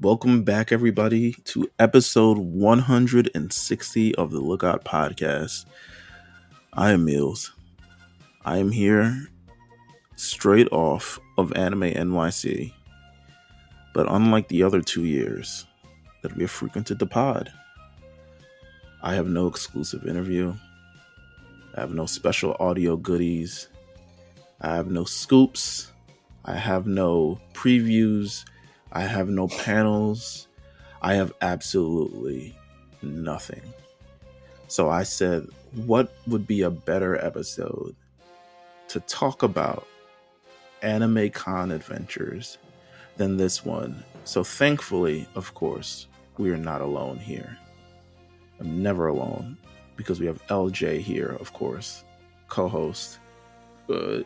Welcome back, everybody, to episode 160 of the Lookout Podcast. I am Meelz. I am here straight off of Anime NYC. But unlike the other 2 years that we have frequented the pod, I have no exclusive interview. I have no special audio goodies. I have no scoops. I have no previews. I have no panels. I have absolutely nothing. So I said, what would be a better episode to talk about anime con adventures than this one? So thankfully, of course, we are not alone here. I'm never alone because we have LJ here, of course, co-host. You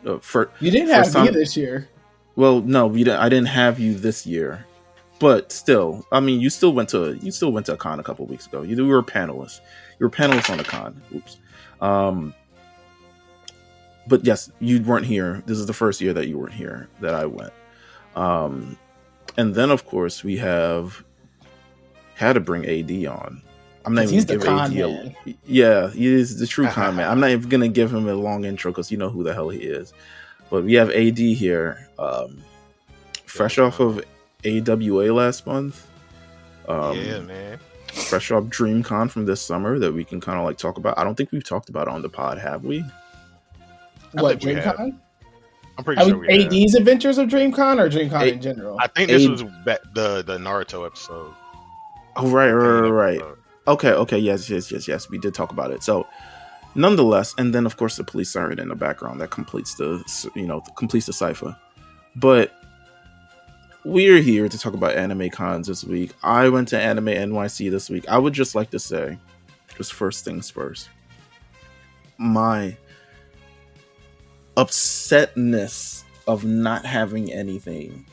didn't have me this year. Well, no, I didn't have you this year, but still, I mean, you still went to a con a couple weeks ago. You were a panelist. You were a panelist on the con. Oops. But yes, you weren't here. This is the first year that you weren't here that I went. And then, of course, we have had to bring AD on. I'm not even going to give AD man. Yeah, he is the true con man. I'm not even going to give him a long intro because you know who the hell he is. But we have AD here, fresh off of AWA last month. Yeah, man. Fresh off DreamCon from this summer that we can kind of like talk about. I don't think we've talked about it on the pod, have we? What, DreamCon? I'm pretty sure we have. AD's Adventures of DreamCon or DreamCon in general? I think this was the Naruto episode. Oh, right. Okay, yes. We did talk about it. So, nonetheless, and then of course the police siren in the background that completes the cipher. But we're here to talk about anime cons this week. I went to Anime NYC this week. I would just like to say, just first things first, my upsetness of not having anything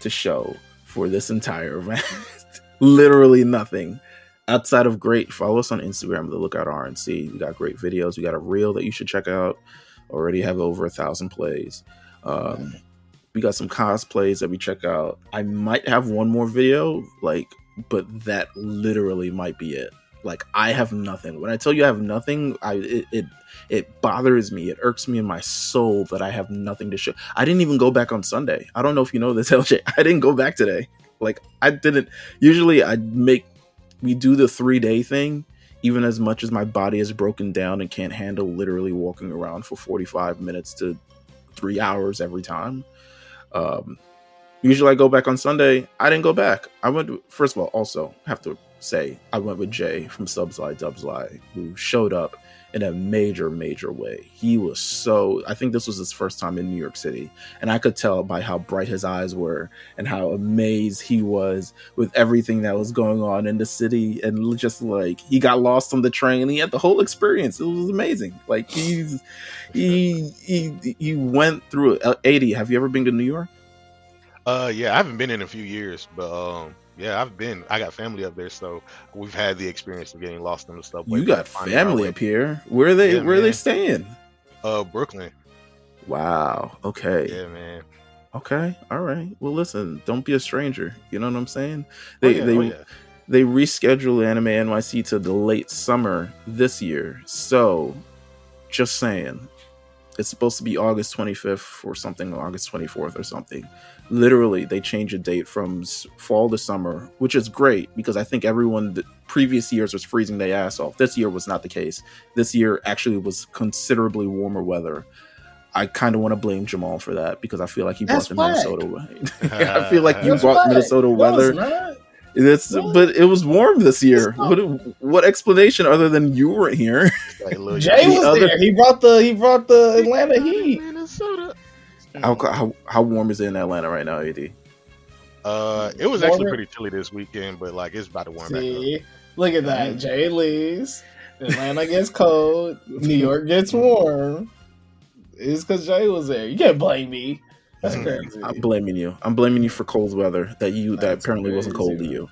to show for this entire event. Literally nothing. Outside of great, follow us on Instagram, the Lookout RNC. We got great videos. We got a reel that you should check out. Already have over 1,000 plays. We got some cosplays that we check out. I might have one more video, but that literally might be it. Like, I have nothing. When I tell you I have nothing, it bothers me. It irks me in my soul that I have nothing to show. I didn't even go back on Sunday. I don't know if you know this, LJ. I didn't go back today. Like, I didn't. Usually we do the 3-day thing, even as much as my body is broken down and can't handle literally walking around for 45 minutes to 3 hours every time. Usually I go back on Sunday. I didn't go back. I went, first of all, also have to say, I went with Jay from Dubsly, who showed up in a major way. He was I think this was his first time in New York City, and I could tell by how bright his eyes were and how amazed he was with everything that was going on in the city, and just like he got lost on the train. He had the whole experience. It was amazing. Like he went through it. 80. Have you ever been to New York? Yeah, I haven't been in a few years, but yeah, I've been. I got family up there, so we've had the experience of getting lost in the subway. You got family up here? Where are they? Where are they staying? Brooklyn. Wow. Okay. Yeah, man. Okay. All right. Well, listen. Don't be a stranger. You know what I'm saying? They rescheduled Anime NYC to the late summer this year. So, just saying, it's supposed to be August 25th or something, August 24th or something. Literally, they changed the date from fall to summer, which is great because I think the previous years was freezing their ass off. This year was not the case. This year actually was considerably warmer weather. I kind of want to blame Jamal for that because I feel like he brought the Minnesota weather. I feel like you brought Minnesota weather. But it was warm this year. What explanation other than you weren't here? Jay was there. He brought the Atlanta heat. Minnesota. How warm is it in Atlanta right now, AD? It was actually pretty chilly this weekend, but like it's about to warm back up. Look at that. Jay leaves. Atlanta gets cold. New York gets warm. It's because Jay was there. You can't blame me. That's crazy. I'm blaming you. I'm blaming you for cold weather that apparently wasn't cold to you.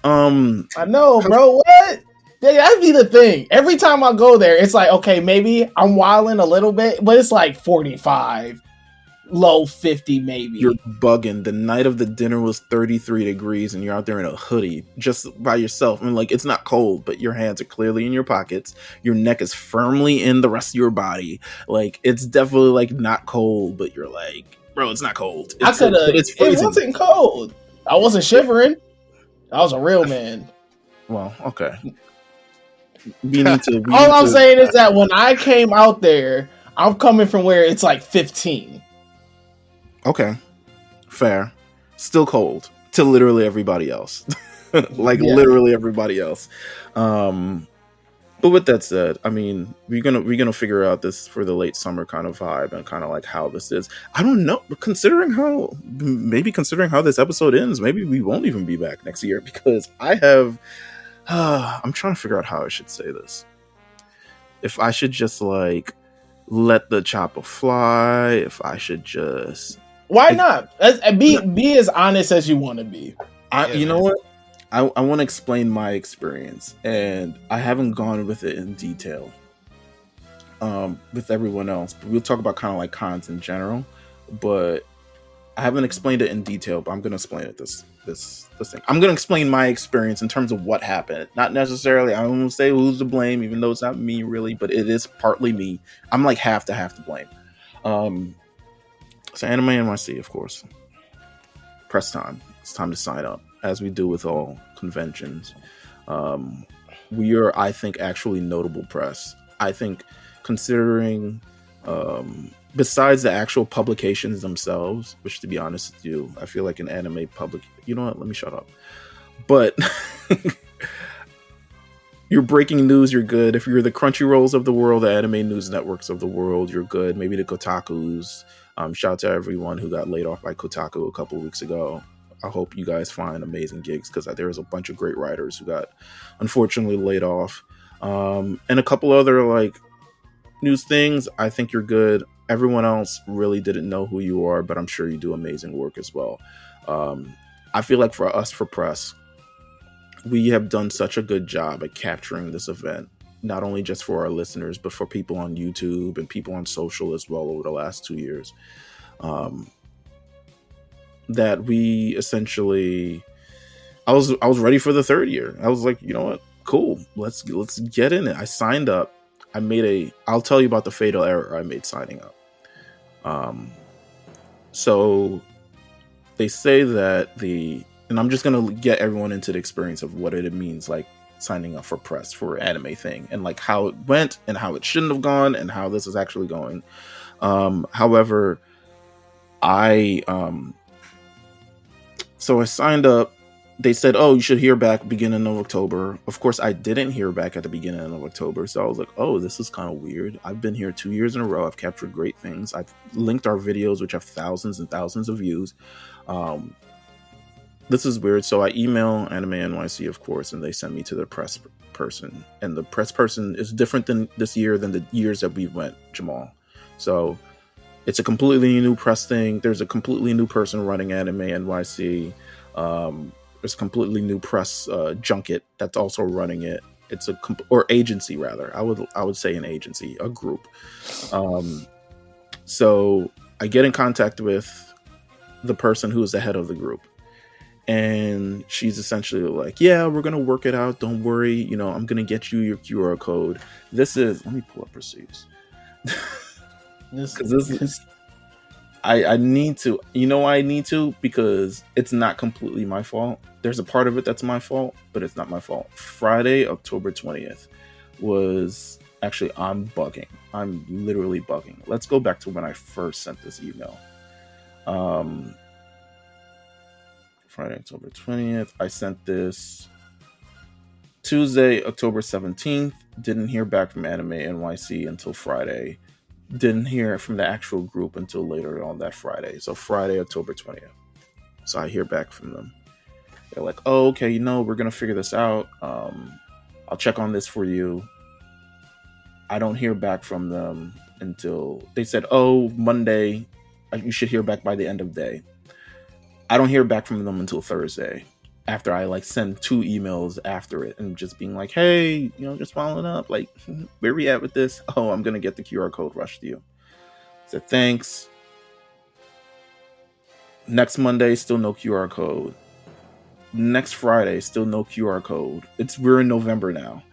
I know, bro. What? Yeah, that'd be the thing. Every time I go there, it's like, okay, maybe I'm wilding a little bit, but it's like 45. low 50 maybe. You're bugging. The night of the dinner was 33 degrees and you're out there in a hoodie just by yourself. I mean, like, it's not cold, but your hands are clearly in your pockets. Your neck is firmly in the rest of your body. Like, it's definitely like not cold, but you're like, bro, it's not cold. I could have. It's It freezing. wasn't cold. I wasn't shivering. I was a real man. Well, okay. We need to. All I'm saying is that when I came out there, I'm coming from where it's like 15. Okay, fair. Still cold to literally everybody else. Like literally everybody else. But with that said, I mean, we're gonna figure out this for the late summer kind of vibe and kind of like how this is. I don't know. Considering how this episode ends, maybe we won't even be back next year because I have. I'm trying to figure out how I should say this. If I should just like let the chopper fly, if I should just. Why not? Be as honest as you want to be. You know what? I want to explain my experience, and I haven't gone with it in detail with everyone else. But we'll talk about kind of like cons in general, but I haven't explained it in detail. But I'm going to explain it this thing. I'm going to explain my experience in terms of what happened. Not necessarily, I won't say who's to blame, even though it's not me really, but it is partly me. I'm like half to blame. So Anime NYC, of course. Press time. It's time to sign up, as we do with all conventions. We are, I think, actually notable press. I think, considering, besides the actual publications themselves, which, to be honest with you, I feel like an anime public. You know what? Let me shut up. But you're breaking news, you're good. If you're the Crunchyrolls of the world, the anime news networks of the world, you're good. Maybe the Kotakus. Shout out to everyone who got laid off by Kotaku a couple of weeks ago. I hope you guys find amazing gigs because there was a bunch of great writers who got unfortunately laid off. And a couple other like news things. I think you're good. Everyone else really didn't know who you are, but I'm sure you do amazing work as well. I feel like for us, for press, we have done such a good job at capturing this event, not only just for our listeners, but for people on YouTube and people on social as well over the last 2 years. That we essentially, I was ready for the third year. I was like, you know what, cool, let's get in it. I signed up. I'll tell you about the fatal error I made signing up. So they say that and I'm just gonna get everyone into the experience of what it means, like signing up for press for anime thing, and like how it went and how it shouldn't have gone and how this is actually going. However, so I signed up. They said, oh, you should hear back beginning of October. Of course, I didn't hear back at the beginning of October. So I was like, oh, this is kind of weird. I've been here 2 years in a row. I've captured great things. I've linked our videos, which have thousands and thousands of views. This is weird. So I email Anime NYC, of course, and they send me to the press person. And the press person is different than this year than the years that we went, Jamal. So it's a completely new press thing. There's a completely new person running Anime NYC. There's a completely new press junket that's also running it. It's or agency rather. I would say an agency, a group. So I get in contact with the person who's the head of the group, and she's essentially like, "Yeah, we're gonna work it out. Don't worry. You know, I'm gonna get you your QR code. Let me pull up receipts." I need to, I need to, because it's not completely my fault. There's a part of it that's my fault, but it's not my fault. Friday, October 20th was actually, I'm bugging. I'm literally bugging. Let's go back to when I first sent this email. Friday, October 20th. I sent this Tuesday, October 17th. Didn't hear back from Anime NYC until Friday. Didn't hear from the actual group until later on that Friday. So Friday, October 20th. So I hear back from them. They're like, oh, okay, we're going to figure this out. I'll check on this for you. I don't hear back from them until they said, oh, Monday, you should hear back by the end of the day. I don't hear back from them until Thursday, after I send 2 emails after it and just being like, hey, just following up, like, where we at with this? Oh, I'm going to get the QR code rushed to you. I said, thanks. Next Monday, still no QR code. Next Friday, still no QR code. We're in November now.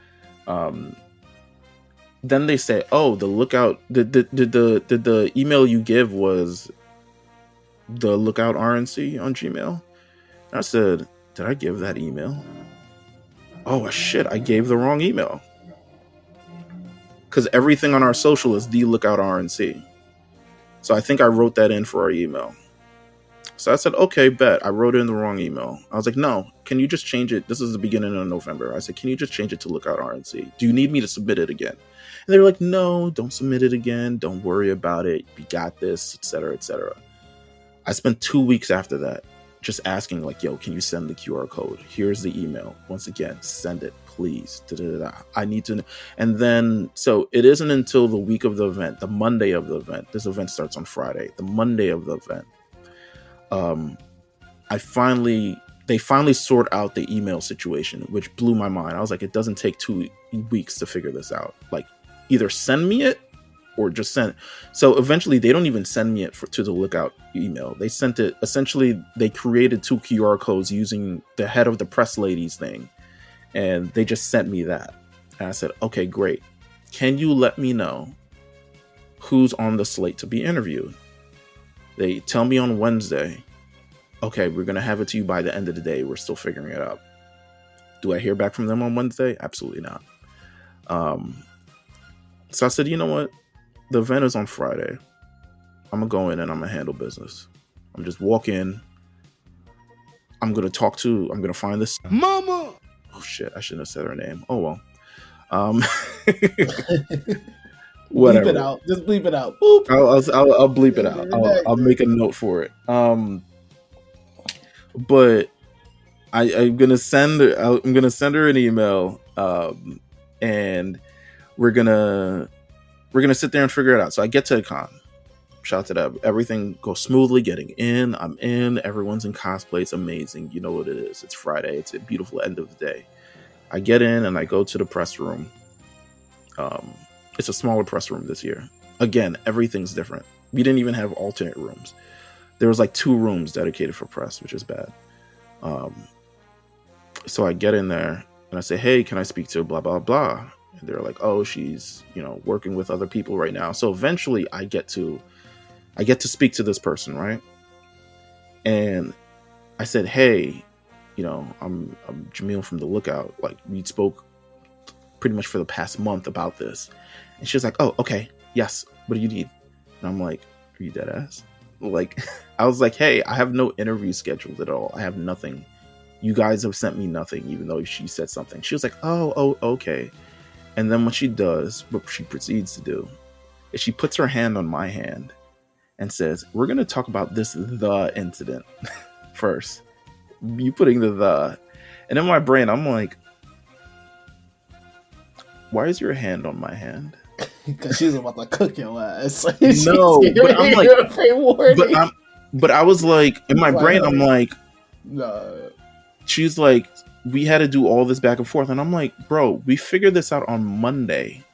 Then they say, "Oh, the lookout. Did the email you give was the lookout RNC on Gmail?" And I said, "Did I give that email? Oh shit, I gave the wrong email." Because everything on our social is the lookout RNC. So I think I wrote that in for our email. So I said, okay, bet. I wrote in the wrong email. I was like, no, can you just change it? This is the beginning of November. I said, can you just change it to Lookout RNC? Do you need me to submit it again? And they were like, no, don't submit it again. Don't worry about it. We got this, etc., etc. I spent 2 weeks after that just asking, like, yo, can you send the QR code? Here's the email. Once again, send it, please. Da-da-da-da. I need to know. And then, so it isn't until the week of the event, the Monday of the event. This event starts on Friday. The Monday of the event. They finally sort out the email situation, which blew my mind. I was like, it doesn't take 2 weeks to figure this out. Like, either send me it or just send. So eventually they don't even send me it to the lookout email. They sent it, essentially they created 2 QR codes using the head of the press ladies thing. And they just sent me that. And I said, okay, great. Can you let me know who's on the slate to be interviewed? They tell me on Wednesday, okay, we're going to have it to you by the end of the day. We're still figuring it out. Do I hear back from them on Wednesday? Absolutely not. So I said, you know what? The event is on Friday. I'm going to go in and I'm going to handle business. I'm just walk in. I'm going to find this. Mama! Oh shit, I shouldn't have said her name. Oh well. Whatever. Bleep it out. Just bleep it out. Boop. I'll bleep it out. I'll make a note for it. But I'm gonna send her an email, and we're gonna sit there and figure it out. So I get to the con. Shout out to that. Everything goes smoothly. Getting in, I'm in. Everyone's in cosplay. It's amazing. You know what it is. It's Friday. It's a beautiful end of the day. I get in and I go to the press room. It's a smaller press room this year. Again, everything's different. We didn't even have alternate rooms. There was like 2 rooms dedicated for press, which is bad. So I get in there and I say, hey, can I speak to blah, blah, blah? And they're like, oh, she's, working with other people right now. So eventually I get to speak to this person, right? And I said, hey, I'm Jamil from The Lookout. Like, we spoke pretty much for the past month about this. And she was like, oh, okay, yes, what do you need? And I'm like, are you dead ass? Like, I was like, hey, I have no interview scheduled at all. I have nothing. You guys have sent me nothing, even though she said something. She was like, oh, okay. And then what she proceeds to do is she puts her hand on my hand and says, we're going to talk about the incident first. You putting the. And in my brain, I'm like, why is your hand on my hand? Because she's about to cook your ass. No, but I'm like, but I was like, in my brain, I'm like, no. She's like, we had to do all this back and forth. And I'm like, bro, we figured this out on Monday.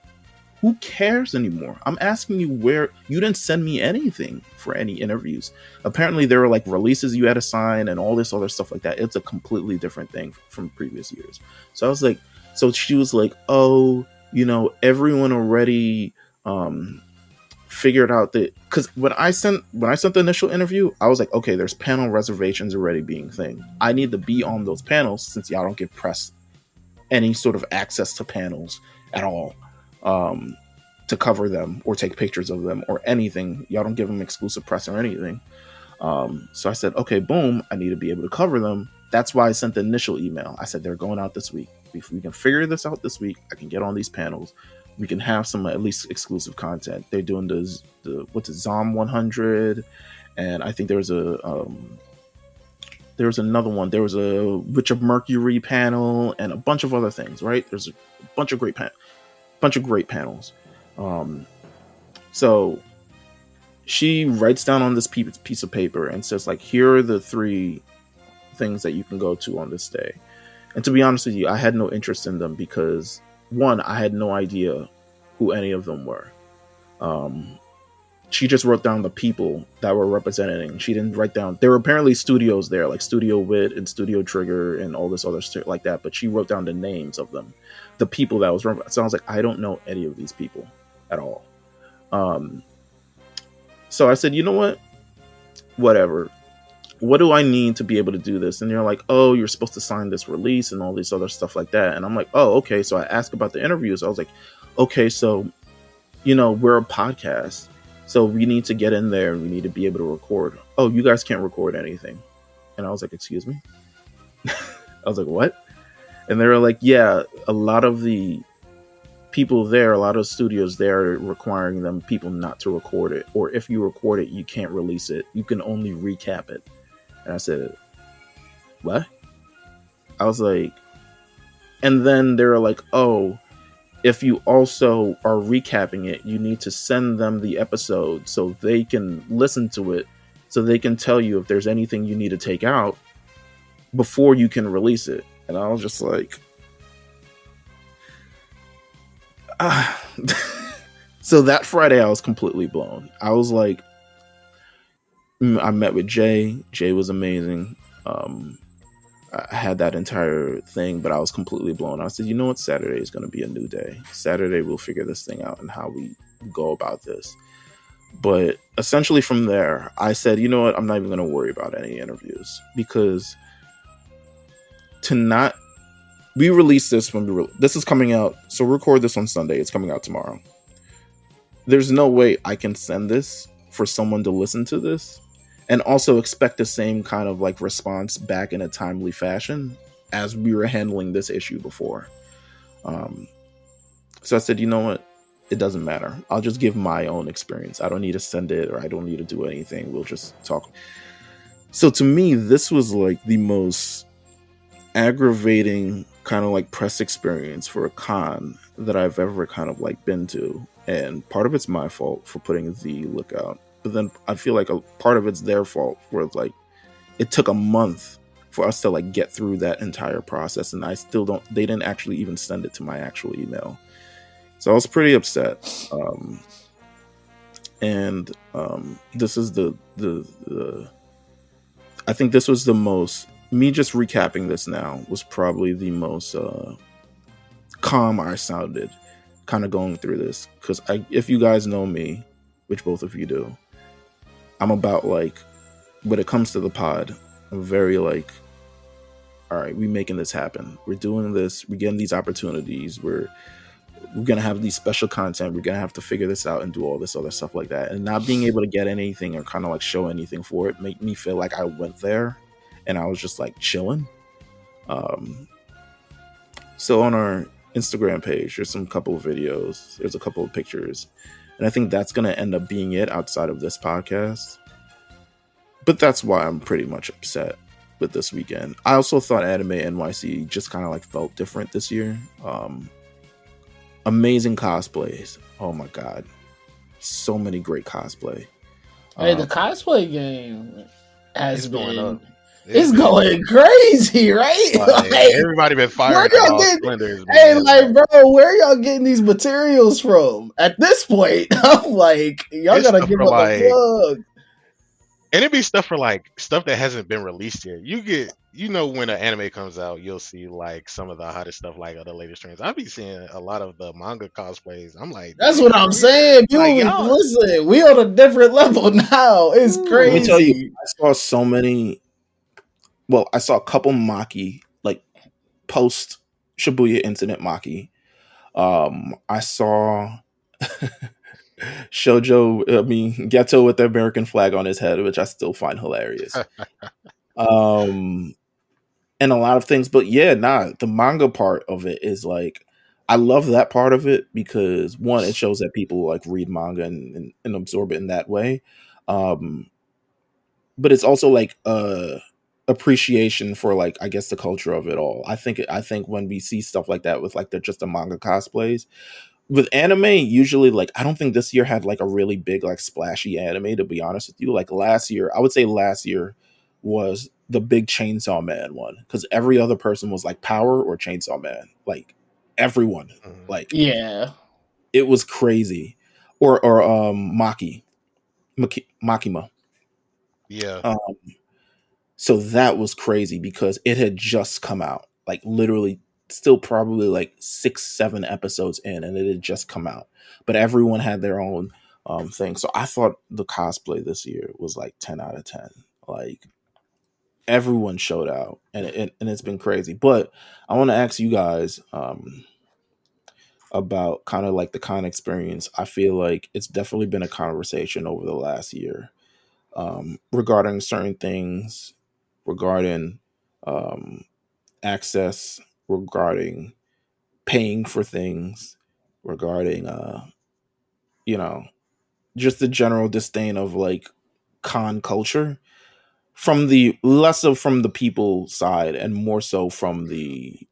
Who cares anymore? I'm asking you where you didn't send me anything for any interviews. Apparently there were like releases you had to sign and all this other stuff like that. It's a completely different thing from previous years. So I was like, so she was like, oh, everyone already figured out that, because when I sent the initial interview, I was like, okay, there's panel reservations already being thing. I need to be on those panels since y'all don't give press any sort of access to panels at all. To cover them or take pictures of them or anything. Y'all don't give them exclusive press or anything. So I said, okay, boom, I need to be able to cover them. That's why I sent the initial email. I said, they're going out this week. If we can figure this out this week, I can get on these panels. We can have some at least exclusive content. They're doing the what's it, Zom 100. And I think there was another one. There was a Witch of Mercury panel and a bunch of other things, right? There's a bunch of great panels. So she writes down on this piece of paper and says, like, here are the 3 things that you can go to on this day. And to be honest with you, I had no interest in them because, one, I had no idea who any of them were. she just wrote down the people that were representing. She didn't write down. There were apparently studios there, like Studio Wit and Studio Trigger and all this other stuff like that. But she wrote down the names of them, the people that was. So I was like, I don't know any of these people at all. So I said, you know what? Whatever. What do I need to be able to do this? And they're like, oh, you're supposed to sign this release and all this other stuff like that. And I'm like, oh, okay. So I asked about the interviews. I was like, okay, so, we're a podcast. So we need to get in there and we need to be able to record. Oh, you guys can't record anything. And I was like, excuse me? I was like, what? And they were like, yeah, a lot of the people there, a lot of studios there are requiring them people not to record it. Or if you record it, you can't release it. You can only recap it. And I said, what? I was like, and then they were like, oh, if you also are recapping it, you need to send them the episode so they can listen to it, so they can tell you if there's anything you need to take out before you can release it. And I was just like, So that Friday I was completely blown. I was like, I met with Jay. Jay was amazing. I had that entire thing, but I was completely blown. I said, you know what? Saturday is going to be a new day. Saturday, we'll figure this thing out and how we go about this. But essentially from there, I said, you know what? I'm not even going to worry about any interviews because we release this when this is coming out. So record this on Sunday. It's coming out tomorrow. There's no way I can send this for someone to listen to this and also expect the same kind of like response back in a timely fashion as we were handling this issue before. So I said, you know what? It doesn't matter. I'll just give my own experience. I don't need to send it or I don't need to do anything. We'll just talk. So to me, this was like the most aggravating kind of like press experience for a con that I've ever kind of like been to. And part of it's my fault for putting the lookout. But then I feel like a part of it's their fault where it's like it took a month for us to like get through that entire process. And they didn't actually even send it to my actual email. So I was pretty upset. This is I think this was the most, me just recapping this now was probably the most calm I sounded kind of going through this. Because if you guys know me, which both of you do, I'm about like, when it comes to the pod, I'm very like, all right, we're making this happen. We're doing this. We're getting these opportunities. We're going to have these special content. We're going to have to figure this out and do all this other stuff like that. And not being able to get anything or kind of like show anything for it made me feel like I went there and I was just like chilling. So on our Instagram page, there's some couple of videos. There's a couple of pictures. And I think that's going to end up being it outside of this podcast. But that's why I'm pretty much upset with this weekend. I also thought Anime NYC just kind of like felt different this year. Amazing cosplays. Oh my God. So many great cosplay. Hey, the cosplay game has going been... up. It's going crazy, right? Like, everybody been firing where y'all all getting- cylinders. Hey, man. like, bro, where y'all getting these materials from? At this point, I'm like, y'all It's gotta stuff give for, us like- a plug. And it'd be stuff for like stuff that hasn't been released yet. When an anime comes out, you'll see like some of the hottest stuff, like of the latest trends. I'll be seeing a lot of the manga cosplays. I'm like, That's what I'm saying. Like, You y'all- listen, we on a different level now. It's crazy. Let me tell you, I saw so many. Well, I saw a couple Maki, like post Shibuya incident Maki. I saw Geto with the American flag on his head, which I still find hilarious. And a lot of things, but yeah, the manga part of it is like, I love that part of it because one, it shows that people like read manga and absorb it in that way. But it's also like appreciation for like, I guess, the culture of it all. I think when we see stuff like that with like just the manga cosplays with anime, usually like, I don't think this year had like a really big like splashy anime, to be honest with you. Like I would say last year was the big Chainsaw Man one, because every other person was like Power or Chainsaw Man, like everyone, like Yeah. it was crazy. Or Maki. Makima. Yeah. Um, so that was crazy because it had just come out, like literally, still probably like 6, 7 episodes in, and it had just come out. But everyone had their own thing. So I thought the cosplay this year was like 10 out of 10. Like everyone showed out, and it's been crazy. But I want to ask you guys about kind of like the con experience. I feel like it's definitely been a conversation over the last year regarding certain things, regarding um, access, regarding paying for things, regarding you know, just the general disdain of like con culture from the less so from the people side and more so from the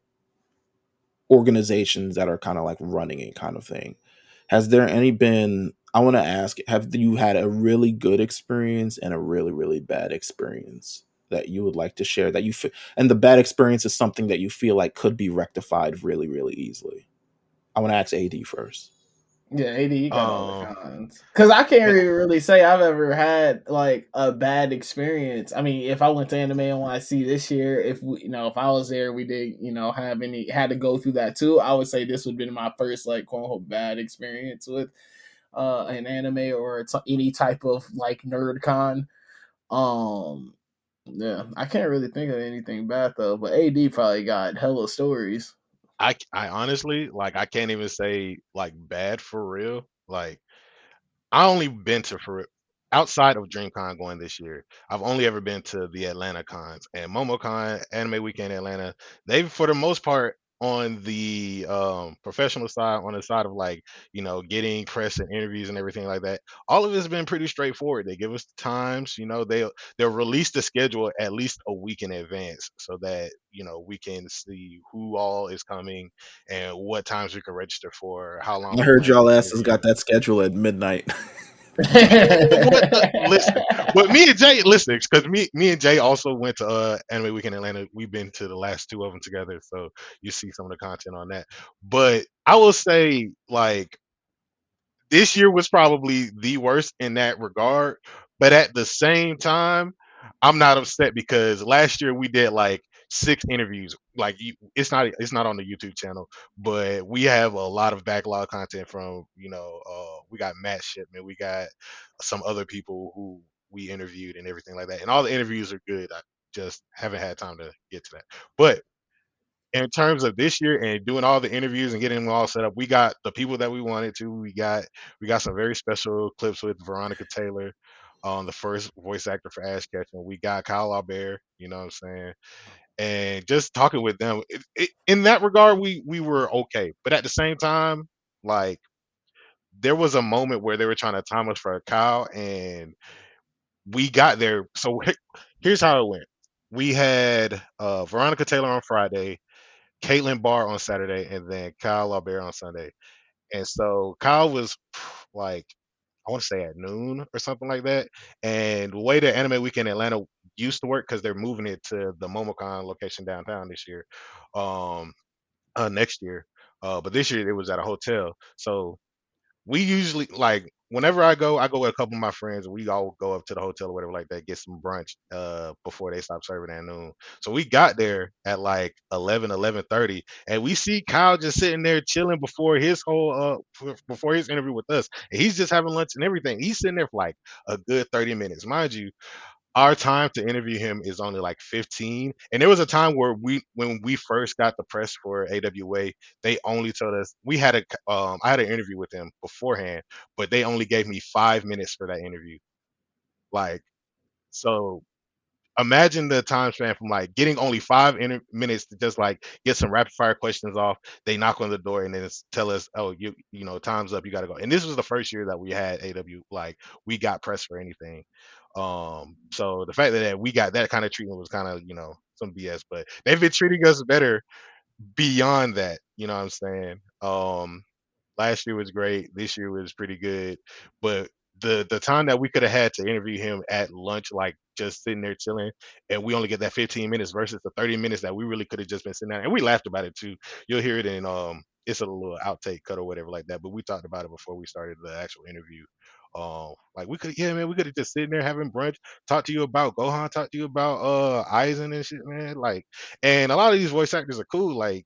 organizations that are kind of like running it kind of thing. Has there any been, I want to ask, have you had a really good experience and a really, really bad experience that you would like to share that and the bad experience is something that you feel like could be rectified really, really easily? I want to ask AD first. Yeah, AD, you got all the Um. cons. Because I can't Yeah, really say I've ever had like a bad experience. I mean, if I went to Anime NYC this year, if we, if I was there, we did, have any had to go through that too. I would say this would have been my first like quote unquote bad experience with an anime or any type of like nerd con. Um, yeah, I can't really think of anything bad though. But AD probably got hella stories. I honestly like I can't even say like bad for real. Like I only been to for outside of DreamCon going this year. I've only ever been to the Atlanta cons and MomoCon, Anime Weekend Atlanta. They for the most part on the professional side, on the side of like getting press and interviews and everything like that. All of it's been pretty straightforward. They give us the times. They'll release the schedule at least a week in advance so that we can see who all is coming and what times we can register for, how long I we heard plan y'all to asses interview. got that schedule at midnight. What the listen? But me and Jay listen because me and Jay also went to Anime Weekend Atlanta. We've been to the last two of them together, so you see some of the content on that. But I will say, like this year was probably the worst in that regard. But at the same time, I'm not upset because last year we did like 6 interviews. Like it's not on the YouTube channel, but we have a lot of backlog content from we got Matt Shipman, we got some other people who we interviewed and everything like that, and all the interviews are good. I just haven't had time to get to that. But in terms of this year and doing all the interviews and getting them all set up, we got the people that we wanted to. We got some very special clips with Veronica Taylor, the first voice actor for Ash Ketchum. We got Kyle Albert, you know what I'm saying, and just talking with them. In that regard, we were okay, but at the same time, like there was a moment where they were trying to time us for Kyle, and we got there. So here's how it went. We had Veronica Taylor on Friday, Caitlin Barr on Saturday, and then Kyle Albert on Sunday. And so Kyle was like, I want to say at noon or something like that. And the way the Anime Weekend Atlanta used to work, because they're moving it to the MomoCon location downtown this year, um, next year. But this year it was at a hotel. So we usually like whenever I go with a couple of my friends, we all go up to the hotel or whatever like that, get some brunch before they stop serving at noon. So we got there at like 11:30, and we see Kyle just sitting there chilling before his whole before his interview with us. And he's just having lunch and everything. He's sitting there for like a good 30 minutes. Mind you, our time to interview him is only like 15, and there was a time where when we first got the press for AWA, they only told us we had a I had an interview with him beforehand, but they only gave me 5 minutes for that interview. Like, so imagine the time span from like getting only 5 minutes to just like get some rapid fire questions off. They knock on the door and then tell us, oh, you know, time's up, you got to go. And this was the first year that we had AW, like we got pressed for anything. So the fact that we got that kind of treatment was kind of some BS, but they've been treating us better beyond that. You know what I'm saying? Last year was great. This year was pretty good, but the time that we could have had to interview him at lunch, like just sitting there chilling, and we only get that 15 minutes versus the 30 minutes that we really could have just been sitting there, and we laughed about it too. You'll hear it in it's a little outtake cut or whatever like that, but we talked about it before we started the actual interview. Like we could, yeah, man, we could have just sitting there having brunch, talk to you about Gohan, talk to you about Aizen and shit, man. Like, and a lot of these voice actors are cool. Like,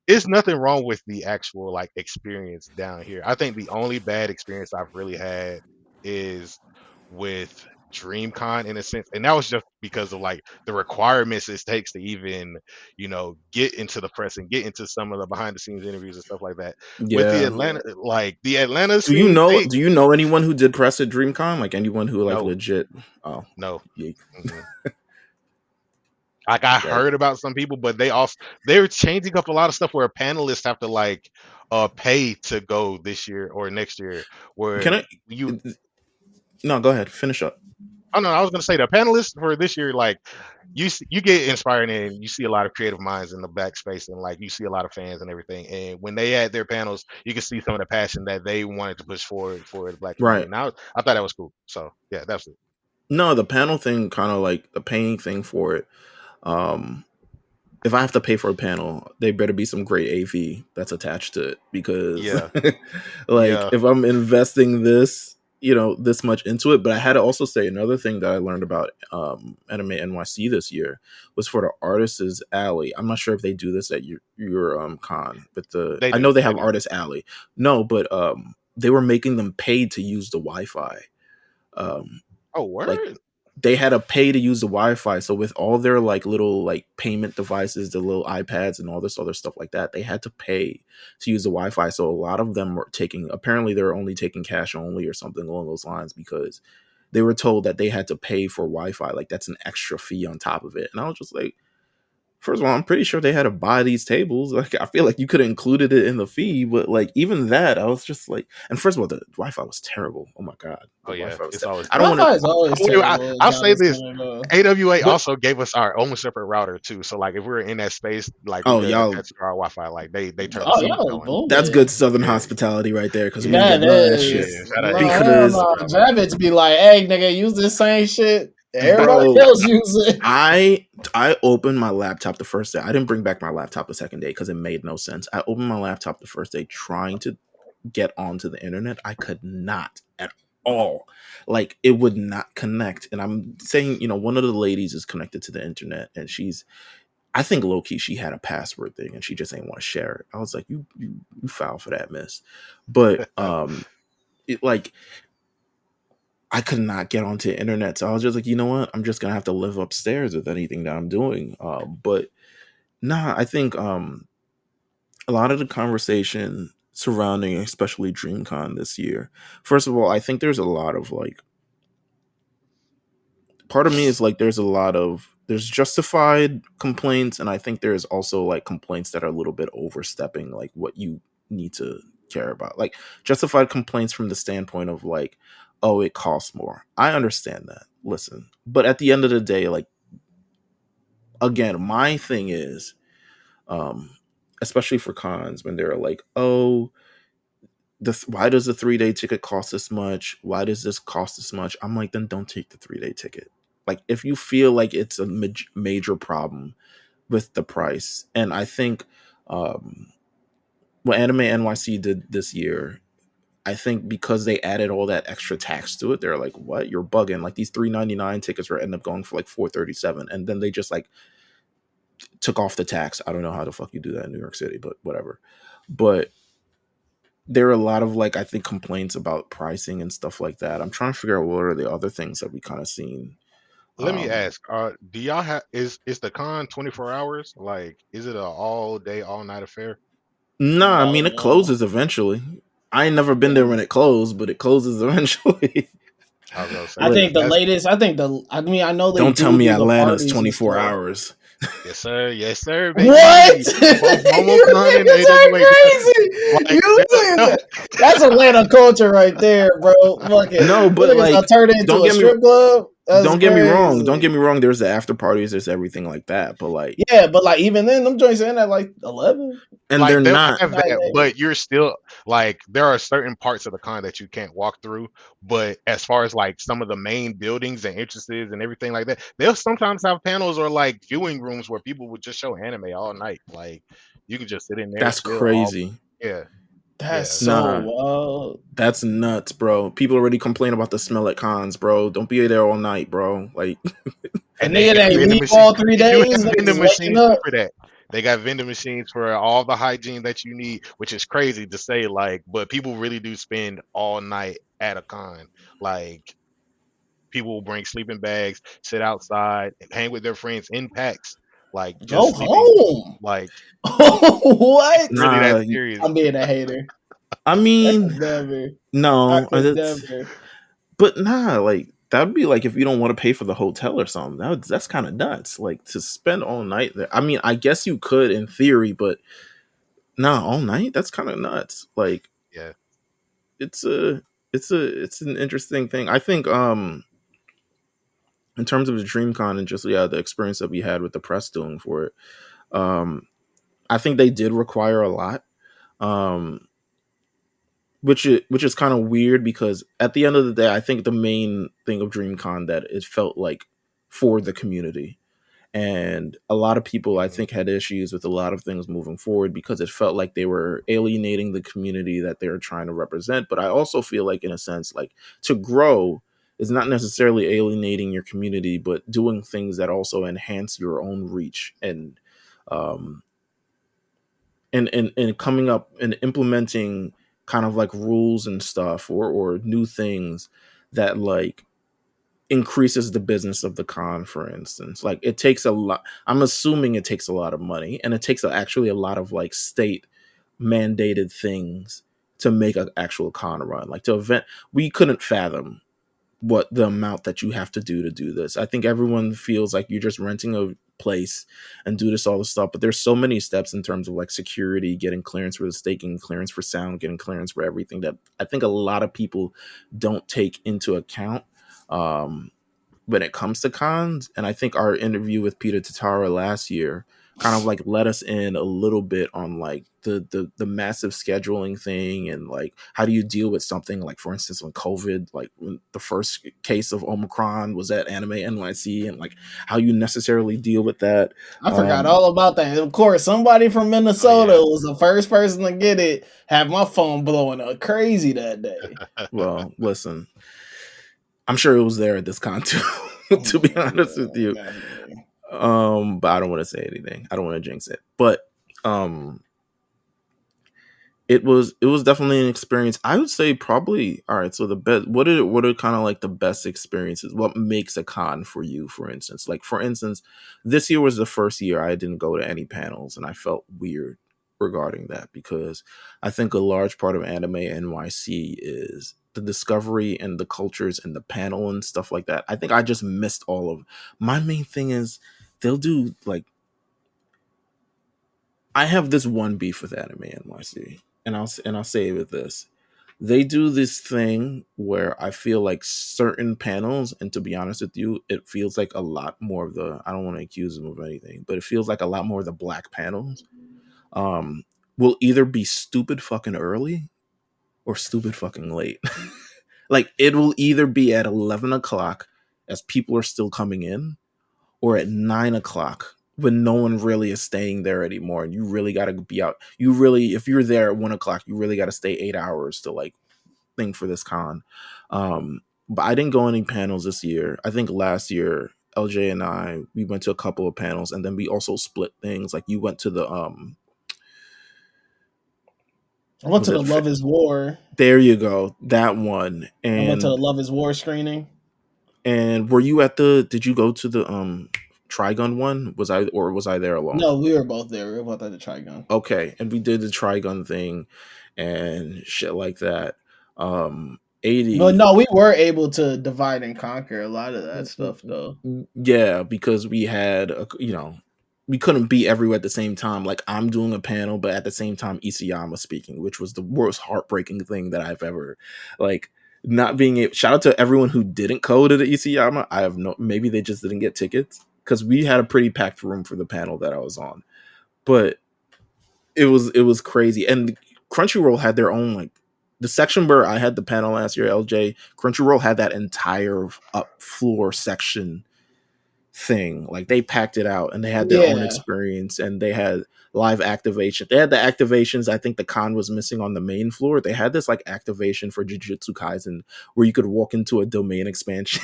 it's nothing wrong with the actual like experience down here. I think the only bad experience I've really had is with DreamCon in a sense, and that was just because of like the requirements it takes to even, get into the press and get into some of the behind the scenes interviews and stuff like that. With the Yeah. Atlanta, like the Atlanta Do you scene, know? they Do you know anyone who did press at DreamCon? Like anyone who like no, legit? Oh, no. yeah. Mm-mm. Like I Like, heard about some people, but they're changing up a lot of stuff where panelists have to like pay to go this year or next year. can Where I? you No, go ahead. Finish up. oh no, I was gonna say the panelists for this year, like you get inspired and you see a lot of creative minds in the backspace and like you see a lot of fans and everything. And when they had their panels, you can see some of the passion that they wanted to push forward for the black community. Right. And I thought that was cool. So yeah, that's it. No, the panel thing, kind of like the paying thing for it. Um, if I have to pay for a panel, there better be some great AV that's attached to it because, Yeah, like, yeah. if I'm investing this much into it. But I had to also say another thing that I learned about Anime NYC this year was for the Artists Alley. I'm not sure if they do this at your con, but They I do, know they they have do. Artist Alley. No, but they were making them pay to use the Wi-Fi. Um, Oh like word. they had to pay to use the Wi-Fi. So with all their like little like payment devices, the little iPads and all this other stuff like that, they had to pay to use the Wi-Fi. So a lot of them were apparently they're only taking cash only or something along those lines because they were told that they had to pay for Wi-Fi. Like that's an extra fee on top of it. And I was just like, first of all, I'm pretty sure they had to buy these tables. Like, I feel like you could have included it in the fee, but like even that, I was just like, and first of all, the Wi-Fi was terrible. Oh my god, Oh the yeah, Wi-Fi was it's terrible. always I don't bad. want to, Wi-Fi is always terrible in I'll say Dallas, this: Canada. AWA but also gave us our own separate router too. So like, if we were in that space, like we oh could y'all, attach to our Wi-Fi. Like they turned Oh, us see, up on that y'all one. that's good booming. Southern Yeah, hospitality right there because we ain't yeah, That getting none of that shit yeah. is. Shout out No, AWA hell because, for no. that one. Javits be like, hey, nigga, use this same shit everybody bro, else use it. I opened my laptop the first day. I didn't bring back my laptop the second day because it made no sense. I opened my laptop the first day trying to get onto the internet. I could not at all. Like it would not connect. And I'm saying, one of the ladies is connected to the internet and I think low key she had a password thing and she just ain't want to share it. I was like, you foul for that, miss. But it like I could not get onto the internet. So I was just like, you know what? I'm just gonna have to live upstairs with anything that I'm doing. But nah, I think a lot of the conversation surrounding especially DreamCon this year. First of all, I think there's a lot of like part of me is like there's justified complaints and I think there's also like complaints that are a little bit overstepping like what you need to care about. Like justified complaints from the standpoint of like, oh, it costs more. I understand that. Listen. But at the end of the day, like again, my thing is um especially for cons when they're like, oh, why does the 3-day ticket cost this much? Why does this cost this much? I'm like, then don't take the 3-day ticket. Like, if you feel like it's a major problem with the price, and I think what Anime NYC did this year, I think because they added all that extra tax to it, they're like, what? You're bugging. Like these $3.99 tickets were end up going for like $4.37, and then they just like took off the tax. I don't know how the fuck you do that in New York City, but whatever. But there are a lot of like I think complaints about pricing and stuff like that. I'm trying to figure out what are the other things that we kind of seen. Let me Um, ask: do y'all have is the con 24 hours? Like, is it a all day, all night affair? nah, I No, mean it no. closes eventually. I ain't never been Yeah. there when it closed, but it closes eventually. I was gonna I say like, think because the that's latest, I know they don't tell me do the Atlanta's parties and 24 stuff. hours. yes sir, What? baby. Both You MomoCon and niggas are AWA, crazy. like You niggas, that's Atlanta culture right there, bro. Fuck it. No, You but niggas like, turned it into don't a get me strip club. That's don't get me wrong. Don't crazy. get me wrong. There's the after parties. There's everything like that. But like, Yeah, but like even then, them joints in at like 11. and they're like they'll not. have that, but you're still like there are certain parts of the con that you can't walk through. But as far as like some of the main buildings and entrances and everything like that, they'll sometimes have panels or like viewing rooms where people would just show anime all night. Like you can just sit in there, That's chill, all crazy. yeah. That's Yeah. so Nah, wild. that's nuts, bro. People already complain about the smell at cons, bro. Don't be there all night, bro. Like, And And they nigga, got they vending leave machines. all 3 They do days. have Niggas vending is waking machines too up. for that. They got vending machines for all the hygiene that you need, which is crazy to say, like, but people really do spend all night at a con. Like, people will bring sleeping bags, sit outside, hang with their friends in packs, like just Go sleeping. home. Like, it's What? really that nah. serious. I'm being a hater. I I mean, could never. I no. could never. But nah, like that'd be like if you don't want to pay for the hotel or something. That's kind of nuts. Like to spend all night there. I mean, I guess you could in theory, but nah, all night. That's kind of nuts. Like Yeah. it's a it's an interesting thing. I think in terms of the DreamCon and just the experience that we had with the press doing for it, um I think they did require a lot. Um which is kind of weird because at the end of the day, I think the main thing of DreamCon that it felt like for the community. And a lot of people, I Hmm. think, had issues with a lot of things moving forward because it felt like they were alienating the community that they were trying to represent. But I also feel like, in a sense, like to grow is not necessarily alienating your community, but doing things that also enhance your own reach um, and coming up and implementing kind of like rules and stuff or new things that like increases the business of the con, for instance. Like it takes a lot. I'm assuming it takes a lot of money, and it takes actually a lot of like state mandated things to make an actual con run. Like to event, we couldn't fathom what the amount that you have to do this. I think everyone feels like you're just renting a place and do this all this stuff, but there's so many steps in terms of like security, getting clearance for the staking, clearance for sound, getting clearance for everything that I think a lot of people don't take into account. Um, when it comes to cons. And I think our interview with Peter Tatara last year kind of like let us in a little bit on like the massive scheduling thing and like how do you deal with something like, for instance, when COVID, like when the first case of Omicron was at Anime NYC, and like how you necessarily deal with that. I forgot all about that. Of course, somebody from Oh Minnesota yeah. was the first person to get it. Had my phone blowing up crazy that day. Well, listen, I'm sure it was there at this con too, to be honest with you. Definitely. But I don't want to say anything. I don't want to jinx it. But um it was definitely an experience. I would say probably all right. So the best what are kind of like the best experiences? What makes a con for you, for instance? Like for instance, this year was the first year I didn't go to any panels, and I felt weird regarding that because I think a large part of Anime NYC is the discovery and the cultures and the panel and stuff like that. I think I just missed all of. My main thing is they'll do like I have this one beef with Anime NYC, and I'll say it with this: they do this thing where I feel like certain panels, and to be honest with you, it feels like a lot more of the. I don't want to accuse them of anything, but it feels like a lot more of the black panels. Um, will either be stupid fucking early or stupid fucking late. Like it will either be at 11 o'clock as people are still coming in, or at 9 o'clock when no one really is staying there anymore. And you really got to be out. You really, if you're there at 1 o'clock, you really got to stay 8 hours to like think for this con. But I didn't go any panels this year. I think last year, LJ and I, we went to a couple of panels, and then we also split things. Like you went to the I went was to the it Love Is War. there you go, that one. I went to the Love Is War screening. And were you at the, did you go to the Trigun one? Was I there alone? No, we were both there. We were both at the Trigun. Okay, and we did the Trigun thing and shit like that. 80. But no, we were able to divide and conquer a lot of that stuff, though. Yeah, because we had we couldn't be everywhere at the same time. Like I'm doing a panel, but at the same time Isayama speaking, which was the worst heartbreaking thing that I've ever like not being able. Shout out to everyone who didn't go to the Isayama. I have no, maybe they just didn't get tickets because we had a pretty packed room for the panel that I was on. But it was crazy. And Crunchyroll had their own like the section where I had the panel last year, LJ. Crunchyroll had that entire up floor section thing. Like they packed it out and they had their own Yeah. experience and they had live activation. They had the activations. I think the con was missing on the main floor. They had this like activation for Jujutsu Kaisen where you could walk into a domain expansion.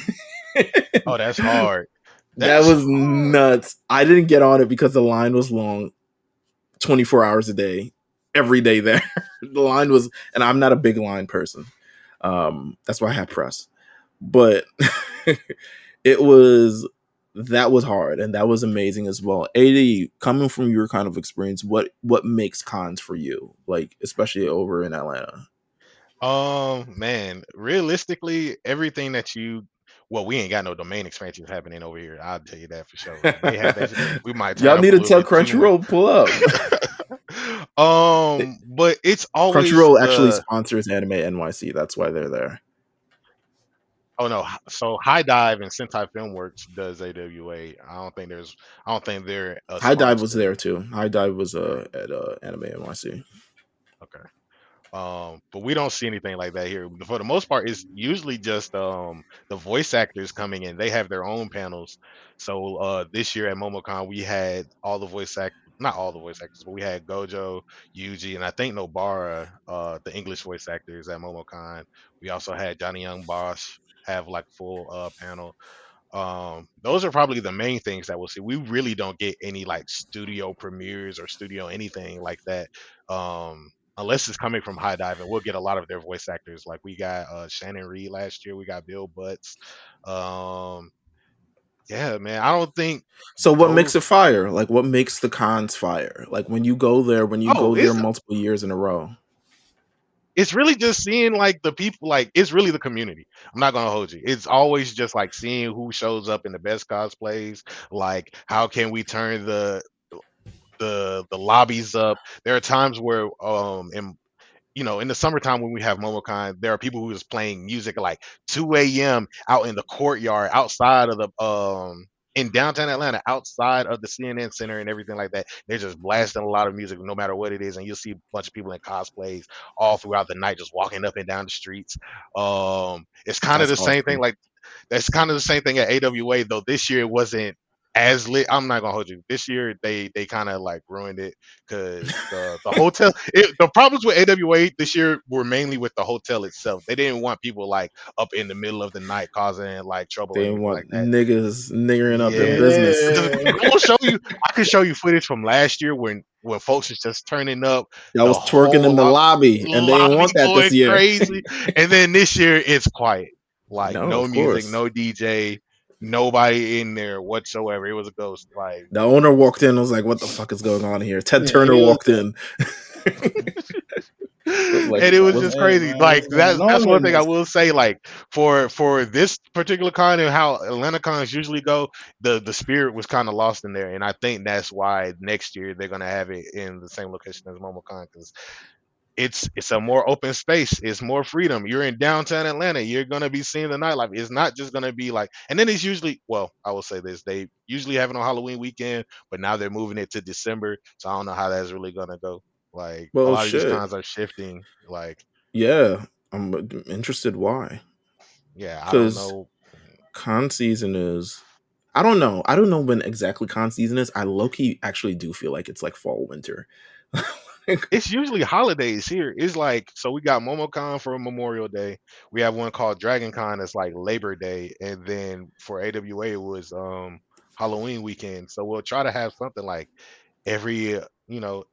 Oh, that's hard. That That's was hard. nuts. I didn't get on it because the line was long, 24 hours a day, every day there. The line was, and I'm not a big line person. That's why I had press. But it was, that was hard and that was amazing as well. AD, coming from your kind of experience, what makes cons for you, like especially over in Atlanta? Man, realistically, everything that you well, we ain't got no domain expansions happening over here. I'll tell you that for sure. If they had that, we might turn Y'all up need a to little tell bit too much. Crunchyroll pull up. But it's always Crunchyroll actually the sponsors Anime NYC. That's why they're there. oh no, so High Dive and Sentai Filmworks does AWA. I don't think they're a High Dive was there sponsor. too. High Dive was Okay, at Anime NYC. okay. But we don't see anything like that here. For the most part, it's usually just the voice actors coming in. They have their own panels. So this year at MomoCon, we had all the voice act not all the voice actors, but we had Gojo, Yuji, and I think Nobara, the English voice actors at MomoCon. We also had Johnny Young Bosch have like full panel. Those are probably the main things that we'll see. We really don't get any like studio premieres or studio anything like that. Unless it's coming from High Dive, and we'll get a lot of their voice actors. Like we got Shannon Reed last year, we got Bill Butts. Um, yeah, man, I don't think So what makes those. it fire? Like what makes the cons fire? Like when you go there, Oh, multiple years in a row. it's really just seeing like the people. Like it's really the community. I'm not gonna hold you. It's always just like seeing who shows up in the best cosplays. Like how can we turn the lobbies up? There are times where in the summertime when we have MomoCon, there are people who is playing music at like 2 a.m. out in the courtyard outside of the in downtown Atlanta, outside of the CNN Center and everything like that. They're just blasting a lot of music, no matter what it is, and you'll see a bunch of people in cosplays all throughout the night, just walking up and down the streets. It's kind of That's the same thing. awesome. Like that's kind of the same thing at AWA, though. This year it wasn't as lit. I'm not gonna hold you. This year they kind of like ruined it because the hotel. The problems with AWA this year were mainly with the hotel itself. They didn't want people like up in the middle of the night causing like trouble or They anything want like that. niggas niggering up in Yeah, business. because Yeah. I will show you. I can show you footage from last year when folks was just turning up, Y'all the was twerking in whole the lobby and they didn't lobby want that this going year. crazy, and then this year it's quiet, like No, no of music, course. no DJ, nobody in there whatsoever. It was a ghost. Like The owner walked in and was like, what the fuck is going on here? Ted Yeah, Turner he was walked in. Was like, and it was what's just hey crazy. man, Like what's going that's on one in thing I this? will say. Like for this particular con and how Atlanta cons usually go, the spirit was kind of lost in there, and I think that's why next year they're gonna have it in the same location as MomoCon because it's a more open space. It's more freedom. You're in downtown Atlanta. You're gonna be seeing the nightlife. It's not just gonna be like. And then it's usually well, I will say this: they usually have it on Halloween weekend, but now they're moving it to December. So I don't know how that's really gonna go. Like a well, lot of these shit. cons are shifting. Like Yeah, I'm interested why. yeah, I don't Because know. con season is, I don't know. I don't know when exactly con season is. I low key actually do feel like it's like fall winter. It's usually holidays here. It's like so we got MomoCon for Memorial Day. We have one called Dragon Con that's like Labor Day, and then for AWA it was Halloween weekend. So we'll try to have something like every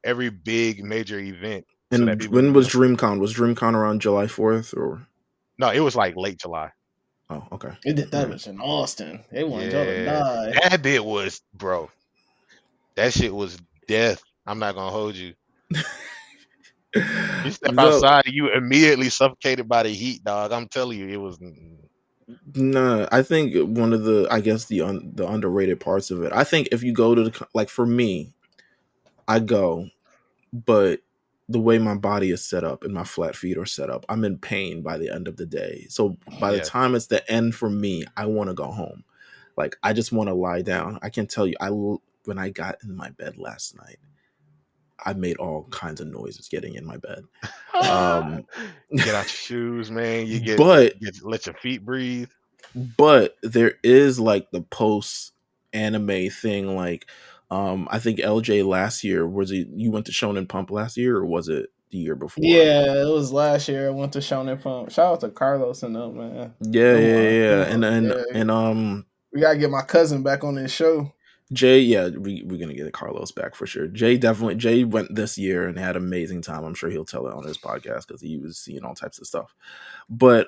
every big major event so that And people when can was DreamCon? Was DreamCon around July 4th or? no, it was like late July. Oh, okay. They did All that right. bitch in Austin. They wanted y'all to Yeah, die. that bit was bro. That shit was death. I'm not gonna hold you. You step So, outside, you immediately suffocated by the heat, dog. I'm telling you, it was. nah, I think one of the, I guess the underrated parts of it. I think if you go to like for me, I go, but the way my body is set up and my flat feet are set up, I'm in pain by the end of the day. So by the Yeah, time it's the end for me, I want to go home. Like I just want to lie down. I can tell you, when I got in my bed last night, I made all kinds of noises getting in my bed. Um, you get out your shoes, man. You get but let your feet breathe. but there is like the post. anime thing. Like, I think LJ last year, was it you went to Shonen Pump last year, or was it the year before? Yeah, it was last year. I went to Shonen Pump. Shout out to Carlos and them, man. Yeah, Them yeah, are, yeah. them are, yeah. And We gotta get my cousin back on this show. Jay, yeah, we're gonna get Carlos back for sure. Jay went this year and had an amazing time. I'm sure he'll tell it on his podcast because he was seeing all types of stuff. But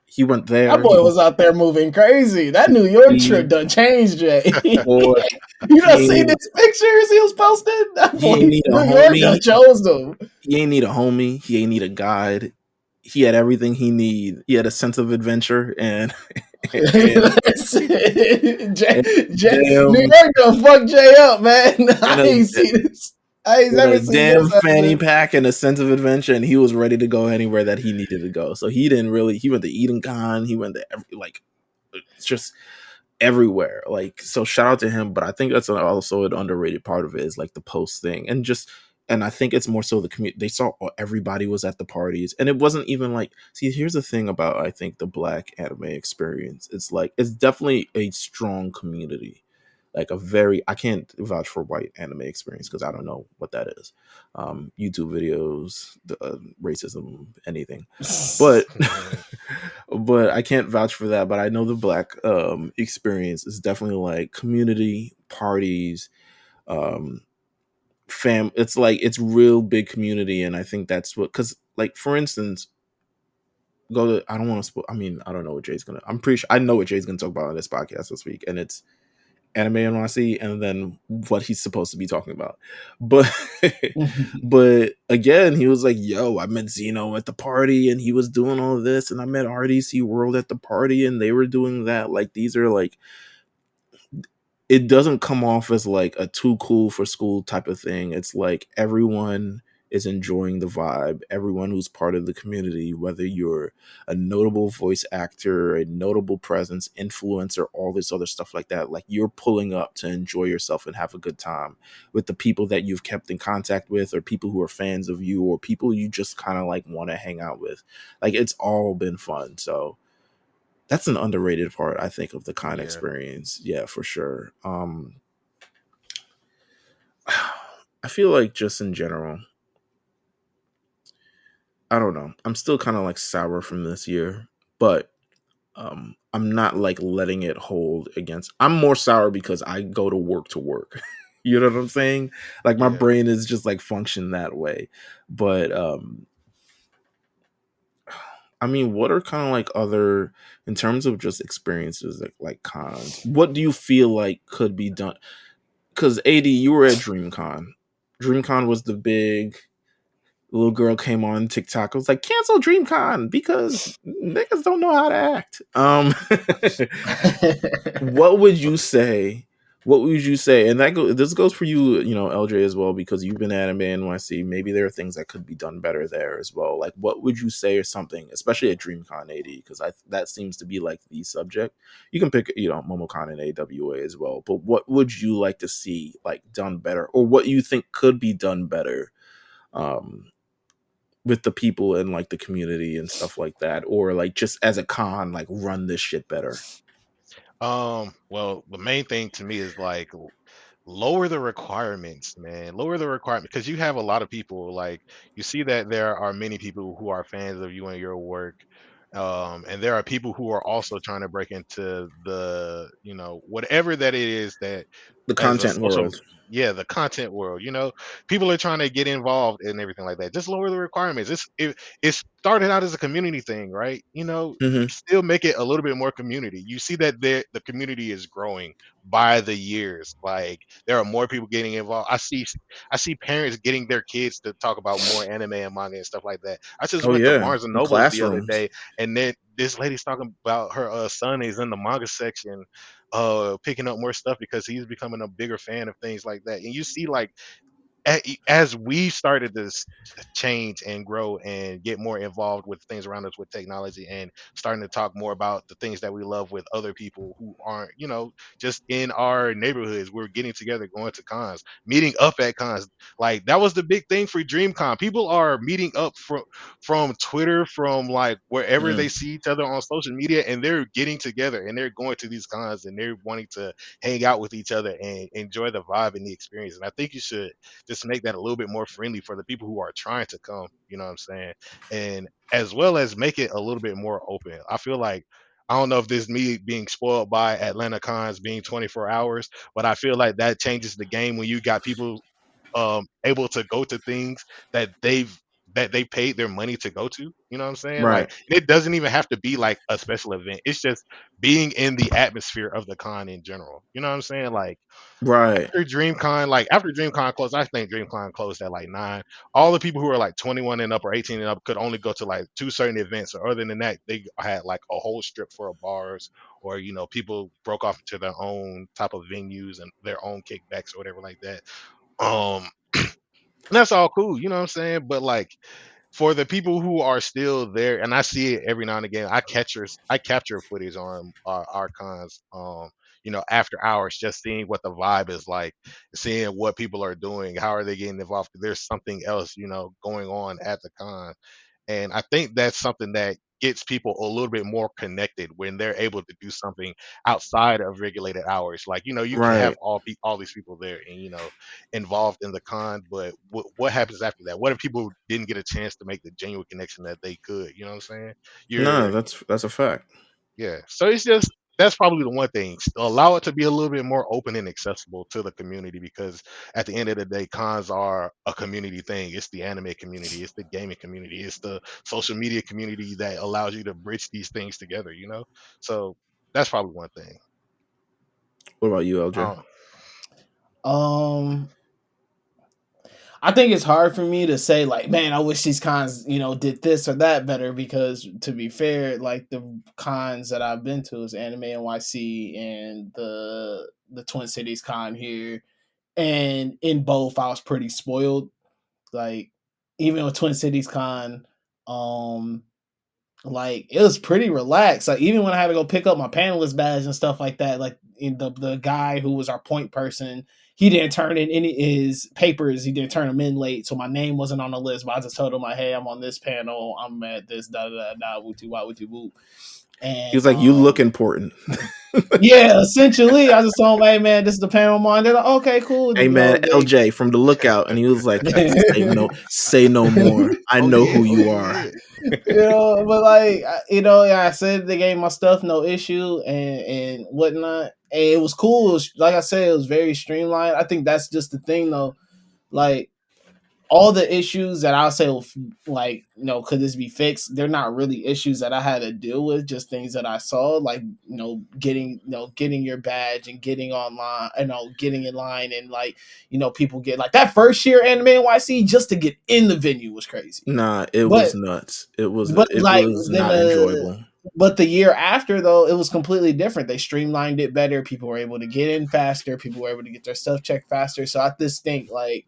he went That there. boy was out there moving crazy. That New York trip done changed, Jay. Boy, You done he seen ain't, his pictures he was posting? That he ain't boy, need a New York done homie. chose them. He ain't need a homie. He ain't need a guide. He had everything he need. He had a sense of adventure and and, Jay, and New damn York done fuck Jay up, man. and I ain't seen this. I ain't a never seen damn this fanny ever. pack and a sense of adventure, and he was ready to go anywhere that he needed to go. So he didn't really. He went to Eden Con. He went to it's just everywhere. Like, so shout out to him. But I think that's also an underrated part of it is like the post thing, and I think it's more so the community. They saw everybody was at the parties, and it wasn't even like. See, here's the thing about I think the Black anime experience. It's like it's definitely a strong community, like a very. I can't vouch for white anime experience because I don't know what that is. YouTube videos, racism, anything, but but I can't vouch for that. But I know the Black experience is definitely like community parties. Um, it's like it's real big community, and I think that's what, because like for instance, go to I don't want to I mean, I don't know what Jay's gonna, I'm pretty sure I know what Jay's gonna talk about on this podcast this week, and it's anime NYC and then what he's supposed to be talking about. But but again, he was like, yo, I met Zeno at the party and he was doing all of this, and I met RDC World at the party and they were doing that. Like, these are like, it doesn't come off as like a too cool for school type of thing. It's like everyone is enjoying the vibe. Everyone who's part of the community, whether you're a notable voice actor, a notable presence, influencer, all this other stuff like that, like you're pulling up to enjoy yourself and have a good time with the people that you've kept in contact with, or people who are fans of you, or people you just kind of like want to hang out with. Like, it's all been fun. So that's an underrated part, I think, of the con Yeah. experience. Yeah, for sure. I feel like just in general, I don't know. I'm still kind of like sour from this year, but I'm not like letting it hold against. I'm more sour because I go to work to work. You know what I'm saying? Like, my Yeah. brain is just like function that way. But I mean, what are kind of like other, in terms of just experiences, like cons? What do you feel like could be done? Because AD, you were at DreamCon. DreamCon was the big little girl came on TikTok. I was like, cancel DreamCon because niggas don't know how to act. What would you say? What would you say? And this goes for you, LJ, as well, because you've been at Anime NYC. Maybe there are things that could be done better there as well. Like, what would you say, or something, especially at DreamCon AD, because that seems to be like the subject. You can pick, MomoCon and AWA as well. But what would you like to see like done better, or what you think could be done better? With the people and like the community and stuff like that, or like just as a con, like run this shit better. Well, the main thing to me is like lower the requirements, man. Lower the requirement, because you have a lot of people, like, you see that there are many people who are fans of you and your work. And there are people who are also trying to break into the, whatever that it is that The as a content social, world. yeah, the content world, people are trying to get involved and everything like that. Just lower the requirements. It started out as a community thing, right? Mm-hmm. Still make it a little bit more community. You see that the community is growing by the years. Like, there are more people getting involved. I see parents getting their kids to talk about more anime and manga and stuff like that. I just Oh went to yeah, Barnes and in Nobles the other classrooms. day, and then this lady's talking about her son is in the manga section, picking up more stuff because he's becoming a bigger fan of things like that. And you see, like, as we started this change and grow and get more involved with things around us with technology and starting to talk more about the things that we love with other people who aren't, just in our neighborhoods, we're getting together, going to cons, meeting up at cons. Like that was the big thing for DreamCon. People are meeting up from Twitter, from like wherever they Mm, see each other on social media, and they're getting together and they're going to these cons and they're wanting to hang out with each other and enjoy the vibe and the experience. And I think you should just make that a little bit more friendly for the people who are trying to come, you know what I'm saying? And as well as make it a little bit more open. I feel like I don't know if this is me being spoiled by Atlanta cons being 24 hours, but I feel like that changes the game when you got people able to go to things that they paid their money to go to. You know what I'm saying? Like right, it doesn't even have to be like a special event. It's just being in the atmosphere of the con in general. You know what I'm saying? Like right. after DreamCon closed, I think DreamCon closed at like 9. All the people who are like 21 and up or 18 and up could only go to like 2 certain events. Or other than that, they had like a whole strip full of bars, or people broke off into their own type of venues and their own kickbacks or whatever like that. Um, and that's all cool, you know what I'm saying? But like for the people who are still there, and I see it every now and again, I capture footage on our cons, after hours, just seeing what the vibe is like, seeing what people are doing, how are they getting involved. There's something else, going on at the con. And I think that's something that gets people a little bit more connected when they're able to do something outside of regulated hours. Like, you can have Right. all these people there and, involved in the con, but what happens after that? What if people didn't get a chance to make the genuine connection that they could? You know what I'm saying? No, You're that's a fact. Yeah. So it's just that's probably the one thing. Allow it to be a little bit more open and accessible to the community, because at the end of the day, cons are a community thing. It's the anime community, it's the gaming community, it's the social media community that allows you to bridge these things together. So that's probably one thing. What about you, LJ? Um, Um, I think it's hard for me to say like, man, I wish these cons, did this or that better, because to be fair, like the cons that I've been to is Anime NYC and the Twin Cities con here, and in both I was pretty spoiled. Like even with Twin Cities con, um, like it was pretty relaxed. Like even when I had to go pick up my panelist badge and stuff like that, like the guy who was our point person, he didn't turn in any his papers. He didn't turn them in late, so my name wasn't on the list. But I just told him like, "Hey, I'm on this panel. I'm at this da da da wooty wah wooty woo." He was And like, "You look important." yeah, essentially, I just told him, "Hey, man, this is the panel I'm on." They're like, "Okay, cool." Hey man, LJ from the Lookout, and he was like, say no more. I oh know yeah, who oh you yeah, are." yeah. but like yeah, I said they gave my stuff no issue and whatnot, and it was cool. It was, like I said, it was very streamlined. I think that's just the thing though, like all the issues that I'll say, like, could this be fixed? They're not really issues that I had to deal with, just things that I saw, like, getting your badge and getting online, getting in line, and like, people get like that first year Anime NYC just to get in the venue was crazy. Nah, it was But nuts. It was it like was then not enjoyable. but the year after though, it was completely different. They streamlined it better. People were able to get in faster. People were able to get their stuff checked faster. So I just think like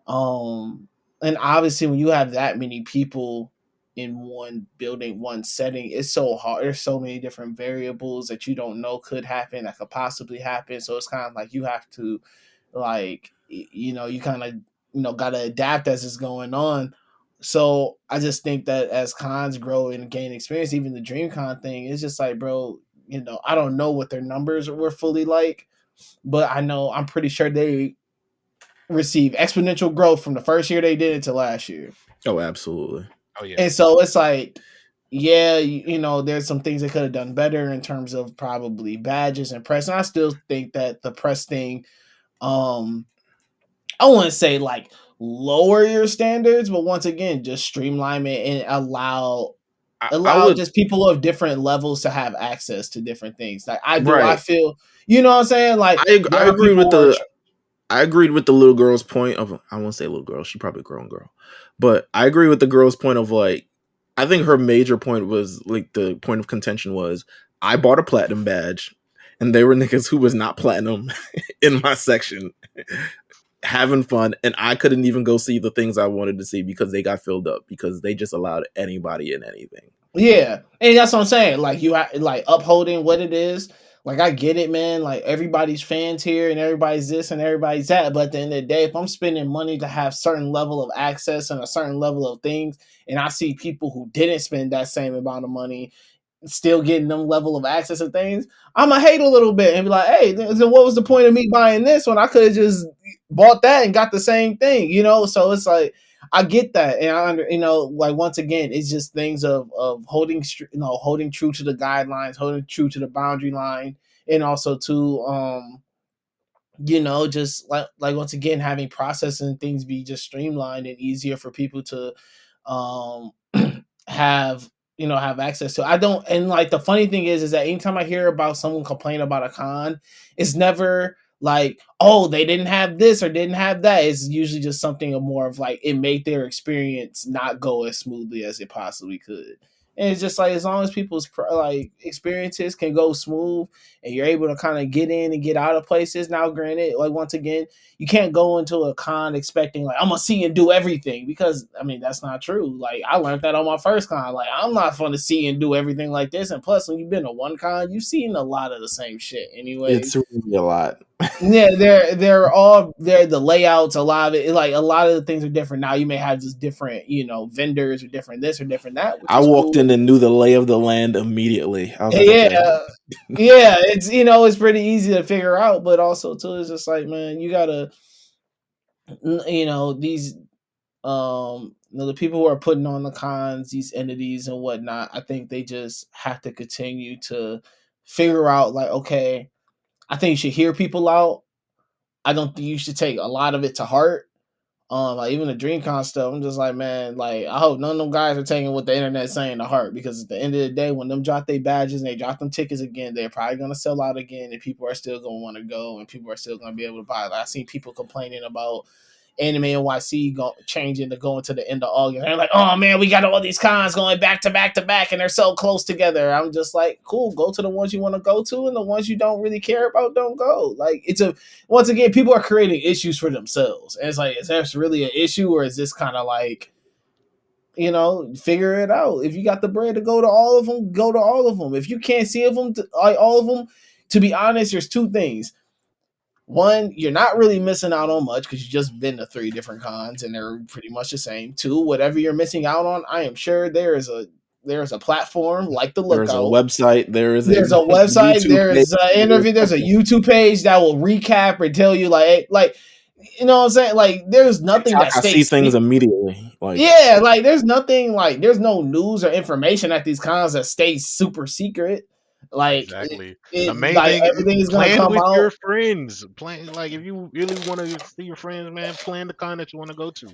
um, and obviously, when you have that many people in one building, one setting, it's so hard. There's so many different variables that you don't know could happen, that could possibly happen. So it's kind of like you have to, like, you kind of, got to adapt as it's going on. So I just think that as cons grow and gain experience, even the DreamCon thing, it's just like, bro, I don't know what their numbers were fully like, but I'm pretty sure they receive exponential growth from the first year they did it to last year. Oh, absolutely. Oh yeah. And so it's like, yeah, there's some things they could have done better in terms of probably badges and press. And I still think that the press thing, um, I wouldn't say like lower your standards, but once again, just streamline it and allow I would just people of different levels to have access to different things. Like I right. feel, you know what I'm saying? Like there I are agreed people with who are the I agreed with the little girl's point of, I won't say little girl, she probably a grown girl. But I agree with the girl's point of like, I think her major point was like, the point of contention was, I bought a platinum badge and there were niggas who was not platinum in my section having fun, and I couldn't even go see the things I wanted to see because they got filled up because they just allowed anybody in anything. Yeah, and that's what I'm saying. Like you like upholding what it is. Like I get it, man. Like everybody's fans here and everybody's this and everybody's that. But at the end of the day, if I'm spending money to have certain level of access and a certain level of things, and I see people who didn't spend that same amount of money still getting them level of access to things, I'ma hate a little bit and be like, hey, then what was the point of me buying this when I could have just bought that and got the same thing, you know? So it's like I get that, and like once again, it's just things of holding, holding true to the guidelines, holding true to the boundary line, and also to just like once again having processing things be just streamlined and easier for people to um have have access to. I don't, and like the funny thing is that anytime I hear about someone complain about a con, it's never like, oh, they didn't have this or didn't have that. It's usually just something of more of like it made their experience not go as smoothly as it possibly could. And it's just like as long as people's like experiences can go smooth and you're able to kind of get in and get out of places. Now, granted, like once again, you can't go into a con expecting like I'm gonna see and do everything, because I mean that's not true. Like I learned that on my first con. Like I'm not fun to see and do everything like this. And plus, when you've been to one con, you've seen a lot of the same shit anyway. It's really a lot. Yeah, they're the layouts. A lot of it, like a lot of the things are different now. You may have just different, vendors or different this or different that, which I is walked cool. in and knew the lay of the land immediately. I was like, Yeah, okay. yeah, it's it's pretty easy to figure out, but also too, it's just like, man, you gotta, these the people who are putting on the cons, these entities and whatnot, I think they just have to continue to figure out like, okay, I think you should hear people out. I don't think you should take a lot of it to heart. Like even the DreamCon stuff, I'm just like, man, like I hope none of them guys are taking what the internet's saying to heart, because at the end of the day, when them drop their badges and they drop them tickets again, they're probably gonna sell out again, and people are still gonna want to go, and people are still gonna be able to buy it. I've seen people complaining about Anime NYC changing to going to the end of August. They're like, oh man, we got all these cons going back to back to back, and they're so close together. I'm just like, cool, go to the ones you want to go to, and the ones you don't really care about, don't go. Like once again, people are creating issues for themselves, and it's like, is this really an issue, or is this kind of like, figure it out? If you got the bread to go to all of them, go to all of them. If you can't see like all of them, to be honest, there's two things. One, you're not really missing out on much because you just been to 3 different cons and they're pretty much the same. Two, whatever you're missing out on, I am sure there's a platform like the There's a Lookout. website. There is a There's a website. YouTube page. There's an interview. There's a YouTube page that will recap and tell you like you know what I'm saying. Like there's nothing that I see stays. things immediately. Like, Yeah, like there's nothing, like there's no news or information at these cons that stays super secret. Like Exactly. The it main like thing is everything is gonna plan come with your out. friends. Plan, like if you really want to see your friends, man, plan the con that you want to go to.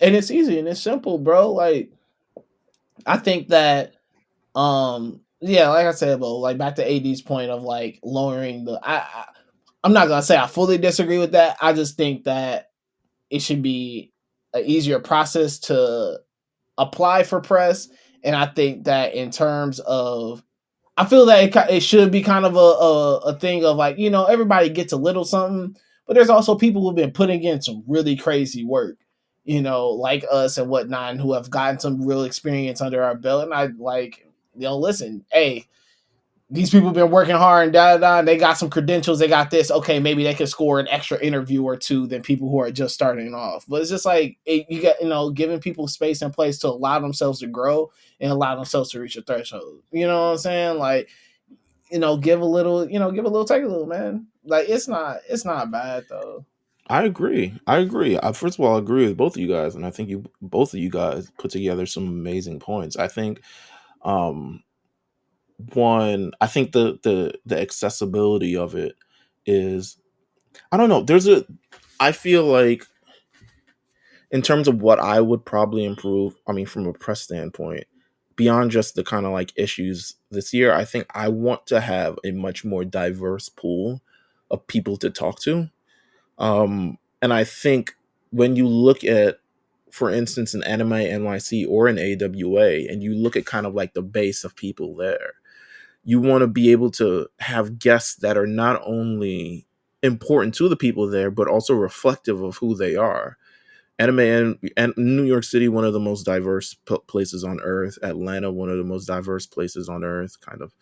And it's easy and it's simple, bro. Like I think that yeah, like I said, bro, like back to AD's point of like lowering the I'm not gonna say I fully disagree with that. I just think that it should be an easier process to apply for press. And I think that in terms of, I feel that it should be kind of a thing of like, everybody gets a little something, but there's also people who've been putting in some really crazy work, like us and whatnot, and who have gotten some real experience under our belt. And I like, listen, hey, these people have been working hard and da da da. They got some credentials. They got this. Okay, maybe they could score an extra interview or two than people who are just starting off. But it's just like you got giving people space and place to allow themselves to grow and allow themselves to reach a threshold. You know what I'm saying? Like give a little, give a little, take a little, man. Like it's not bad though. I agree. I agree. First of all, I agree with both of you guys, and I think both of you guys put together some amazing points. I think, um, I think the accessibility of it is, I don't know. I feel like in terms of what I would probably improve, I mean, from a press standpoint, beyond just the kind of like issues this year, I think I want to have a much more diverse pool of people to talk to. And I think when you look at, for instance, an Anime NYC or an AWA, and you look at kind of like the base of people there, you want to be able to have guests that are not only important to the people there, but also reflective of who they are. Anime and New York City, one of the most diverse places on earth. Atlanta, one of the most diverse places on earth, kind of.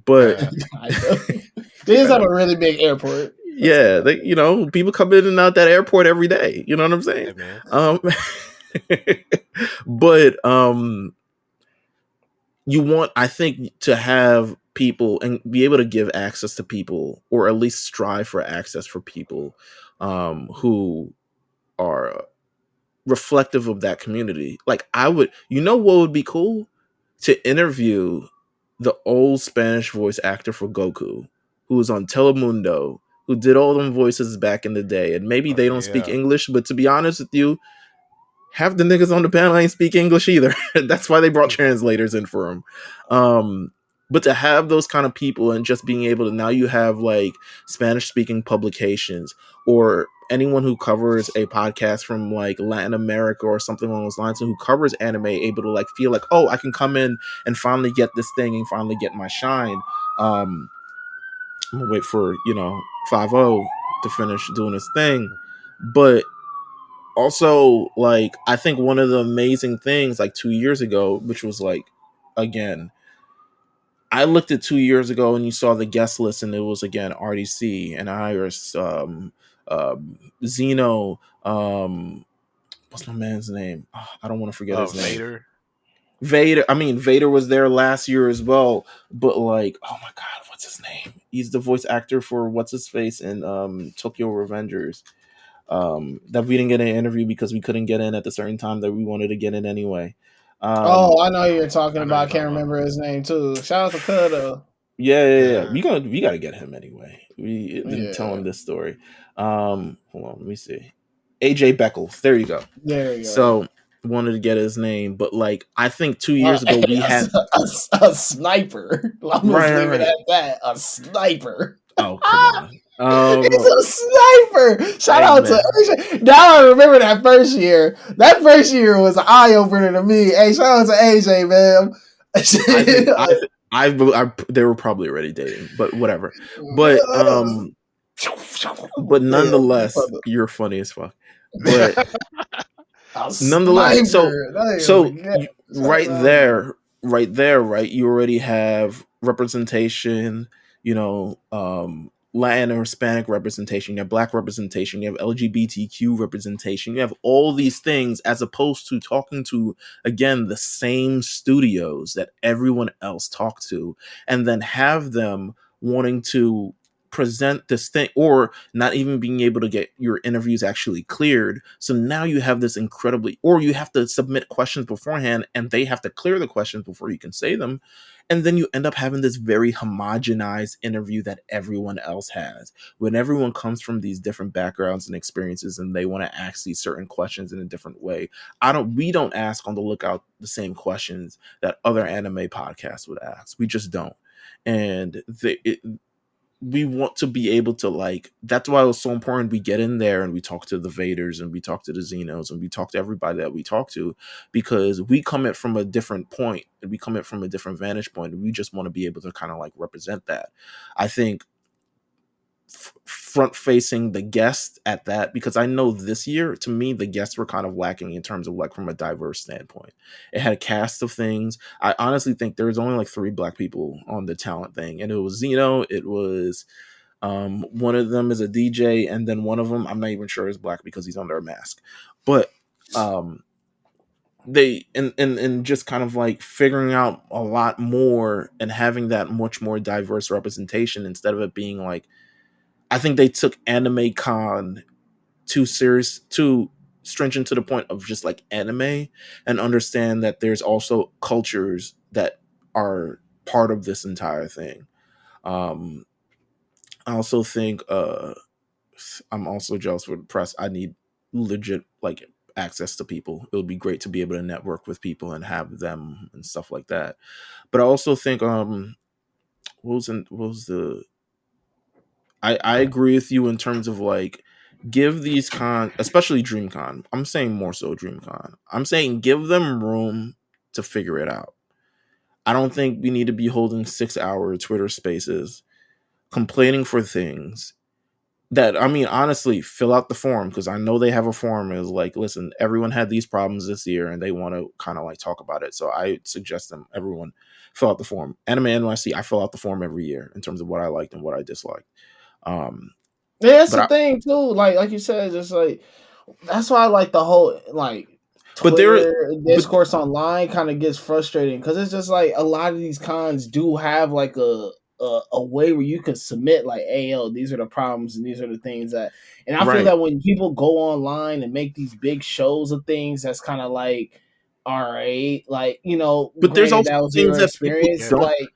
But They just have a really big airport. Yeah, people come in and out that airport every day. You know what I'm saying? Hey, man. But you want, I think, to have people and be able to give access to people, or at least strive for access for people who are reflective of that community. Like, what would be cool? To interview the old Spanish voice actor for Goku, who was on Telemundo, who did all them voices back in the day. And maybe they don't speak English, but to be honest with you, half the niggas on the panel ain't speak English either. That's why they brought translators in for them. But to have those kind of people and just being able to, now you have like Spanish speaking publications or anyone who covers a podcast from like Latin America or something along those lines, and who covers anime, able to like feel like, oh, I can come in and finally get this thing and finally get my shine. I'm gonna wait for 5-0 to finish doing his thing, but also, like, I think one of the amazing things, like 2 years ago, which was like, again, I looked at 2 years ago and you saw the guest list, and it was again RDC and Iris, Zeno, what's my man's name? Oh, I don't want to forget his name. Vader. I mean, Vader was there last year as well, but like, oh my god, what's his name? He's the voice actor for what's his face in Tokyo Revengers. That we didn't get an interview because we couldn't get in at the certain time that we wanted to get in anyway. I know you're talking about. I can't remember his name too. Shout out to Kudo. Yeah. We gotta get him anyway. We didn't tell him this story. Hold on, let me see. AJ Beckles. There you go. There you go. So wanted to get his name, but like, I think 2 years ago we had a sniper. I'm gonna leave it at that. A sniper. Oh, come on. He's a sniper. Shout out to AJ. Now I remember that first year. That first year was an eye opener to me. Hey, shout out to AJ, man. They were probably already dating, but whatever. But nonetheless, you're funny as fuck. But nonetheless, so right there, right, you already have representation, Latin or Hispanic representation, you have Black representation, you have LGBTQ representation, you have all these things, as opposed to talking to, again, the same studios that everyone else talked to, and then have them wanting to present this thing, or not even being able to get your interviews actually cleared. So now you have this or you have to submit questions beforehand, and they have to clear the questions before you can say them. And then you end up having this very homogenized interview that everyone else has. When everyone comes from these different backgrounds and experiences, and they want to ask these certain questions in a different way, we don't ask on the Lookout the same questions that other anime podcasts would ask. We just don't. And we want to be able to, like, that's why it was so important we get in there and we talk to the Vaders and we talk to the Xenos and we talk to everybody that we talk to, because we come in from a different point and we come in from a different vantage point, and we just want to be able to kind of like represent that. I think front facing the guests at that, because I know this year, to me, the guests were kind of lacking in terms of like from a diverse standpoint. It had a cast of things. I honestly think there was only like 3 Black people on the talent thing, and it was Zeno, it was one of them is a DJ, and then one of them I'm not even sure is Black because he's under a mask. But they and just kind of like figuring out a lot more and having that much more diverse representation, instead of it being like, I think they took Anime Con too serious, too stringent to the point of just like anime, and understand that there's also cultures that are part of this entire thing. I also think I'm also jealous for the press. I need legit like access to people. It would be great to be able to network with people and have them and stuff like that. But I also think I agree with you in terms of like, give these especially DreamCon. I'm saying more so DreamCon. I'm saying give them room to figure it out. I don't think we need to be holding 6-hour Twitter spaces complaining for things that, I mean, honestly, fill out the form, because I know they have a form. Is like, listen, everyone had these problems this year, and they want to kind of like talk about it. So I suggest everyone fill out the form. Anime NYC, I fill out the form every year in terms of what I liked and what I disliked. Um, Yeah, that's but the I, thing too. Like you said, just like that's why I like the whole like but there, Twitter but discourse online kind of gets frustrating because it's just like a lot of these cons do have like a way where you can submit like, hey yo, these are the problems and these are the things that, and I feel right. that when people go online and make these big shows of things, that's kind of like, all right, like But there's granted also that was things your that people experience, Yeah. don't. like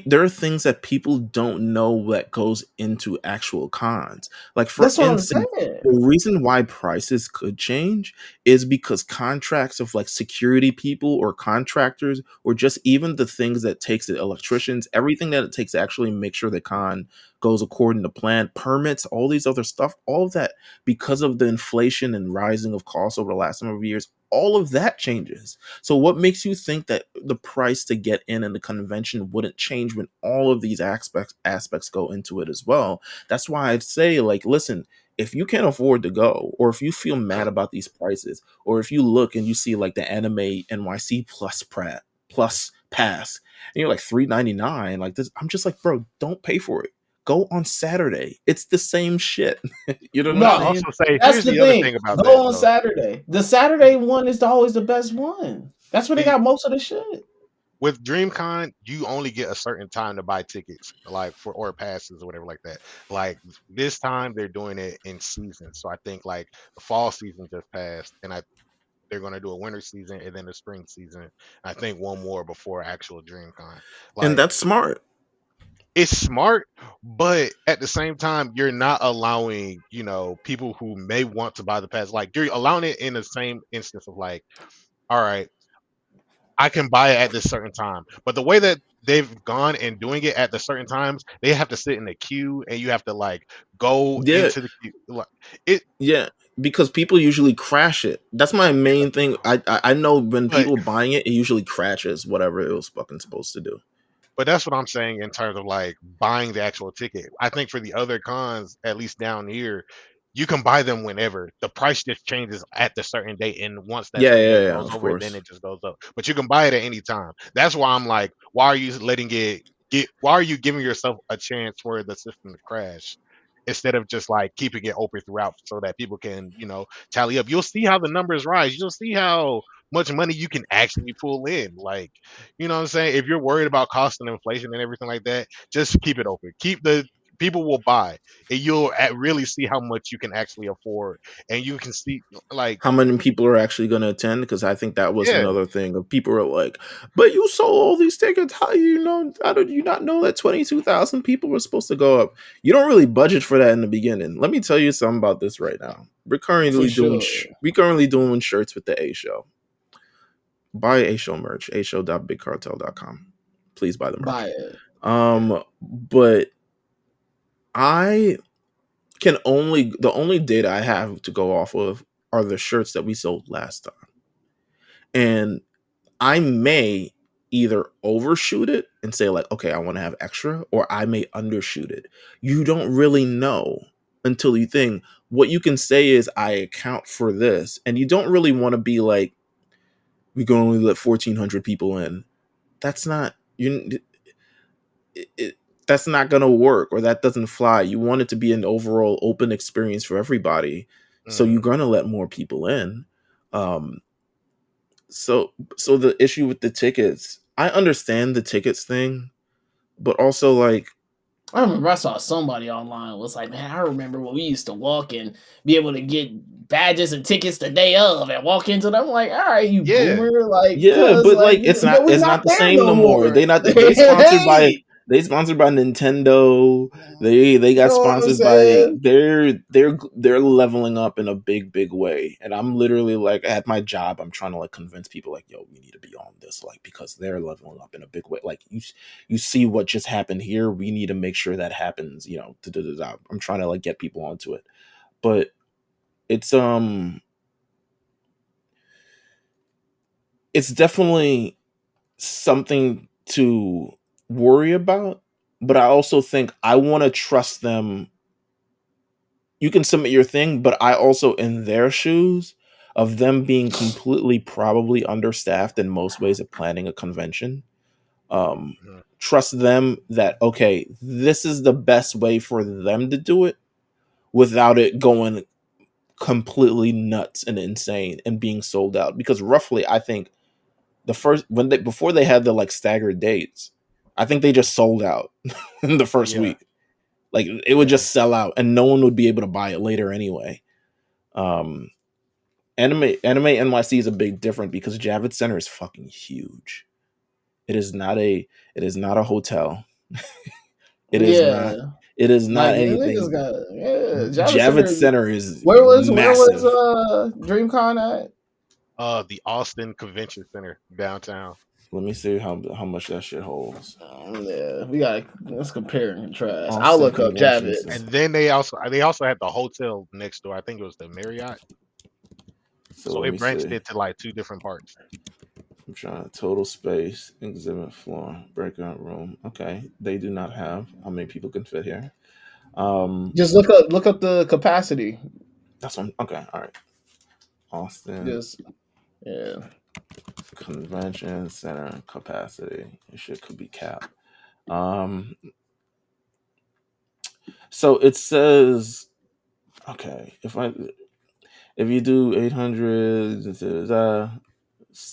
There are things that people don't know that goes into actual cons. Like, for that's what I'm instance, saying. the reason why prices could change is because contracts of like security people or contractors, or just even the things that takes it, electricians, everything that it takes to actually make sure the con goes according to plan, permits, all these other stuff, all of that, because of the inflation and rising of costs over the last number of years, all of that changes. So what makes you think that the price to get in the convention wouldn't change when all of these aspects go into it as well? That's why I'd say, like, listen, if you can't afford to go, or if you feel mad about these prices, or if you look and you see like the Anime NYC plus pass, and you're like $3.99, like this, I'm just like, bro, don't pay for it. Go on Saturday. It's the same shit. You know what But I'm I No, saying? also say that's here's the the other thing. thing about that Go on though. Saturday. The Saturday one is always the best one. That's where they See, got most of the shit. with DreamCon, you only get a certain time to buy tickets, like for or passes or whatever like that. Like this time, they're doing it in season. So I think like the fall season just passed, and they're going to do a winter season and then a spring season. I think one more before actual DreamCon. And Like that's smart. it's smart, but at the same time, you're not allowing people who may want to buy the pass. Like you're allowing it in the same instance of like, all right, I can buy it at this certain time. But the way that they've gone and doing it at the certain times, they have to sit in the queue and you have to like go Yeah, into the queue. Like it, yeah, because people usually crash it. That's my main thing. I know when but people buying it, it usually crashes whatever it was fucking supposed to do. But that's what I'm saying in terms of like buying the actual ticket. I think for the other cons, at least down here, you can buy them whenever. The price just changes at the certain date, and once that Yeah, certain yeah, date yeah. goes Of over, then course. it just goes up. But you can buy it at any time. That's why I'm like, why are you letting it get? Why are you giving yourself a chance for the system to crash? Instead of just like keeping it open throughout so that people can, tally up. You'll see how the numbers rise. You'll see how much money you can actually pull in. Like, you know what I'm saying? If you're worried about cost and inflation and everything like that, just keep it open. Keep the people will buy, and you'll really see how much you can actually afford, and you can see like, How many people are actually going to attend? Because I think that was yeah, another thing of people are like, "But you sold all these tickets. How you know? How did you not know that 22,000 people were supposed to go up? You don't really budget for that in the beginning." Let me tell you something about this right now. For sure. We currently doing shirts with the A Show. Buy A Show merch. ashow.bigcartel.com. Please buy the Buy merch. it. But I can only the only data I have to go off of are the shirts that we sold last time. And I may either overshoot it and say like, okay, I want to have extra, or I may undershoot it. You don't really know until you think. What you can say is I account for this, and you don't really want to be like, we can only let 1,400 people in. That's not you. It, that's not gonna work, or that doesn't fly. You want it to be an overall open experience for everybody, so you're mhm. gonna let more people in. Um, so the issue with the tickets, I understand the tickets thing, but also like, I remember I saw somebody online was like, man, I remember when we used to walk and be able to get badges and tickets the day of and walk into them. I'm like, all right, you yeah, boomer, like, yeah, cause but like, like it's but not we it's not not the there same no no more. more. They Hey, sponsored by Nintendo. They you got know what I'm sponsored by saying? they're leveling up in a big way. And I'm literally like, at my job, I'm trying to like convince people like, yo, we need to be on this, like, because they're leveling up in a big way. Like, you see what just happened here. We need to make sure that happens. I'm trying to like get people onto it, but it's it's definitely something to worry about, but I also think I want to trust them you can submit your thing, but I also in their shoes of them being completely probably understaffed in most ways of planning a convention. Mhm. Trust them that okay, this is the best way for them to do it without it going completely nuts and insane and being sold out. Because roughly, I think the first when they before they had the like staggered dates, I think they just sold out in the first Yeah, week. Like it would yeah. just sell out, and no one would be able to buy it later anyway. Um, anime NYC is a big different because Javits Center is fucking huge. It is not a it is not a hotel. It is not Yeah, it is not like the niggas anything. got Javits Javits Center. Center is Where was massive. DreamCon at? The Austin Convention Center downtown. Let me see how much that shit holds. Yeah, we got let's compare and contrast. I'll Austin look up Convention Javits. Center. And then they also had the hotel next door. I think it was the Marriott. So So let it me branched see. it to like two different parts. I'm trying total space, exhibit floor, breakout room. Okay, they do not have how many people can fit here. Just look up the capacity. That's one. Okay, all right. Austin Just yeah. Convention Center capacity. It should could be capped. Um, so it says okay. If you do 800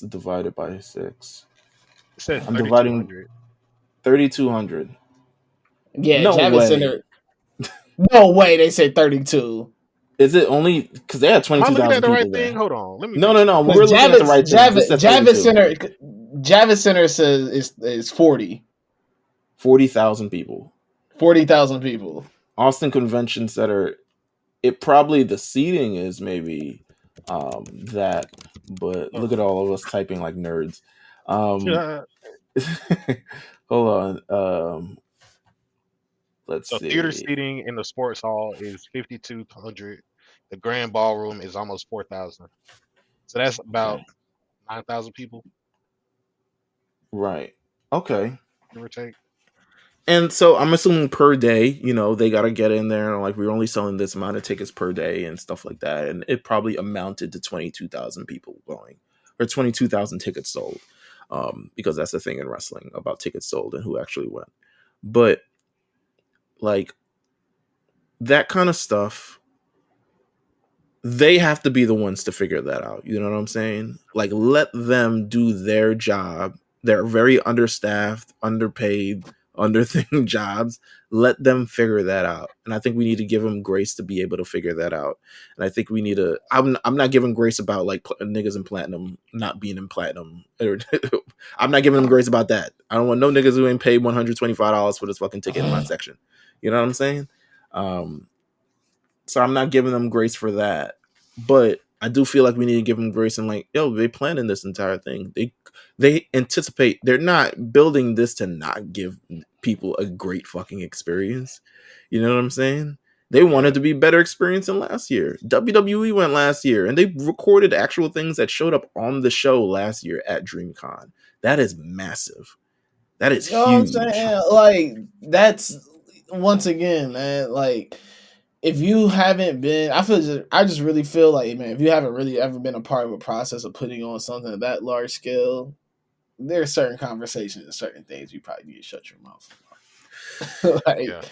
divided by 6, It says I'm dividing 3,200. 3,200. Yeah, No Javits way. Center. No way they said 32. Is it only because they had Am I looking 22,000 at the right people thing? there? Hold on. Let me No, make no, sure. no. Because We're looking at the right thing. This says Javits 32. Center Javits Center says is 40,000 people. 40,000 people. Austin Convention Center, it probably the seating is maybe that, but Hold look at all of us typing like nerds. Um, on. hold on. Let's So theater see. seating in the sports hall is 5,200. The grand ballroom is almost 4,000. So that's about Okay. 9,000 people, Right. Okay. give or take. And so I'm assuming per day, they got to get in there. Like we're only selling this amount of tickets per day and stuff like that. And it probably amounted to 22,000 people going or 22,000 tickets sold. Because that's the thing in wrestling about tickets sold and who actually went. But like that kind of stuff, they have to be the ones to figure that out. You know what I'm saying? Like let them do their job. They're very understaffed, underpaid, underthing jobs. Let them figure that out. And I think we need to give them grace to be able to figure that out. And I think we need to I'm not giving grace about like niggas in platinum not being in platinum. I'm not giving them grace about that. I don't want no niggas who ain't paid $125 for this fucking ticket in my section. You know what I'm saying? So I'm not giving them grace for that. But I do feel like we need to give them grace and like, yo, they planning this entire thing. They anticipate they're not building this to not give people a great fucking experience. You know what I'm saying? They wanted Yeah. to be better experience than last year. WWE went last year and they recorded actual things that showed up on the show last year at DreamCon. That is massive. That is You know what I'm huge. saying? Like that's once again, man. Like if you haven't been, I just really feel like, man, if you haven't really ever been a part of a process of putting on something of that large scale, there are certain conversations and certain things you probably need to shut your mouth about. Like, Yeah.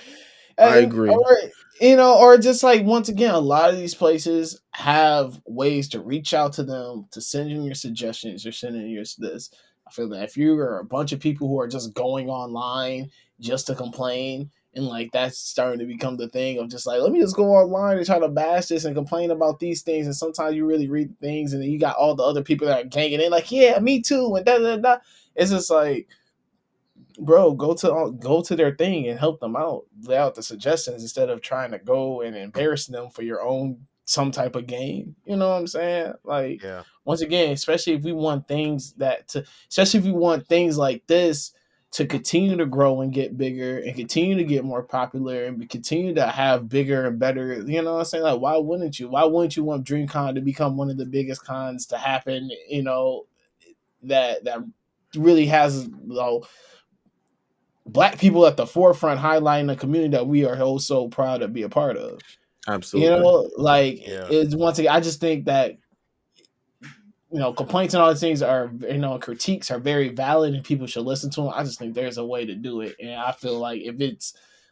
I agree. or or just like once again, a lot of these places have ways to reach out to them, to send in your suggestions, or send in your this. I feel that if you are a bunch of people who are just going online just to complain, and like that's starting to become the thing of just like, let me just go online and try to bash this and complain about these things, and sometimes you really read things and then you got all the other people that are ganging in like, yeah, me too, and da da da. It's just like, bro, go to their thing and help them out, lay out the suggestions instead of trying to go and embarrass them for your own some type of game. You know what I'm saying? Like Yeah. once again, especially if we want especially if we want things like this to continue to grow and get bigger and continue to get more popular and continue to have bigger and better, you know what I'm saying? Like why wouldn't you? Why wouldn't you want DreamCon to become one of the biggest cons to happen, that really has, black people at the forefront highlighting a community that we are so proud to be a part of. Absolutely. Like Yeah. it's once again, I just think that complaints and all these things are, critiques are very valid and people should listen to them. I just think there's a way to do it. And I feel like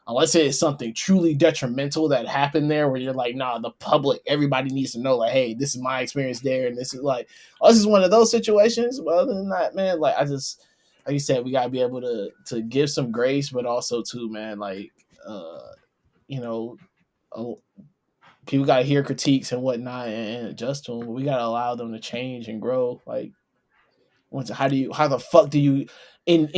unless it's something truly detrimental that happened there where you're like, nah, the public, everybody needs to know, like, hey, this is my experience there. And this is like, this is one of those situations. But other than that, man, like, like you said, we got to be able to give some grace, but also too, man, like, you know, people got to hear critiques and whatnot and adjust to them. But we got to allow them to change and grow. Like, how the fuck do you, in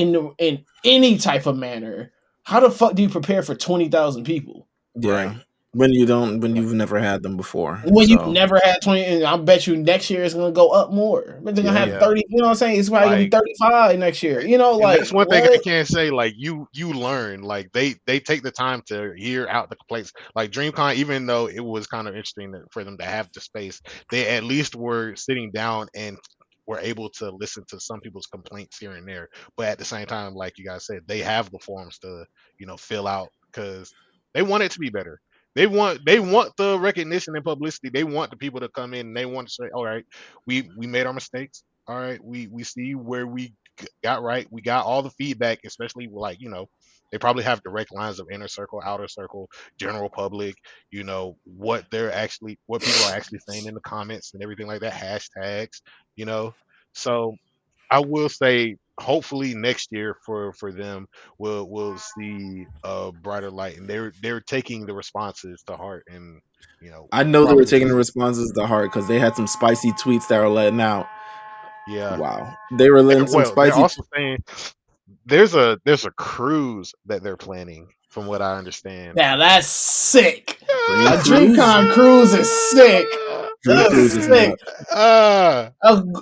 any type of manner, how the fuck do you prepare for 20,000 people? Right. Yeah. When you've never had them before. When you've So never had 20, and I bet you next year it's gonna go up more. But they're gonna have yeah. 30. You know what I'm saying? It's probably gonna be Like, 35 next year. and Like that's one thing I what? can say. Like you learn. Like they take the time to hear out the complaints. Like DreamCon, even though it was kind of interesting for them to have the space, they at least were sitting down and were able to listen to some people's complaints here and there. But at the same time, like you guys said, they have the forms to fill out because they want it to be better. They want the recognition and publicity. They want the people to come in and they want to say, all right, we made our mistakes. All right, we see where we got right. We got all the feedback, especially like they probably have direct lines of inner circle, outer circle, general public. What people are actually saying in the comments and everything like that. Hashtags. You know, so I will say, hopefully next year for them, we'll see a brighter light, and they're taking the responses to heart, and I know they were probably taking the just responses to heart because they had some spicy tweets that were letting out. yeah. Wow. They were letting some Well, they're spicy also saying there's a cruise that they're planning, from what I understand. Yeah, that's sick. Dream A Cruise. DreamCon cruise is sick. Dream That's Cruise is sick. nuts.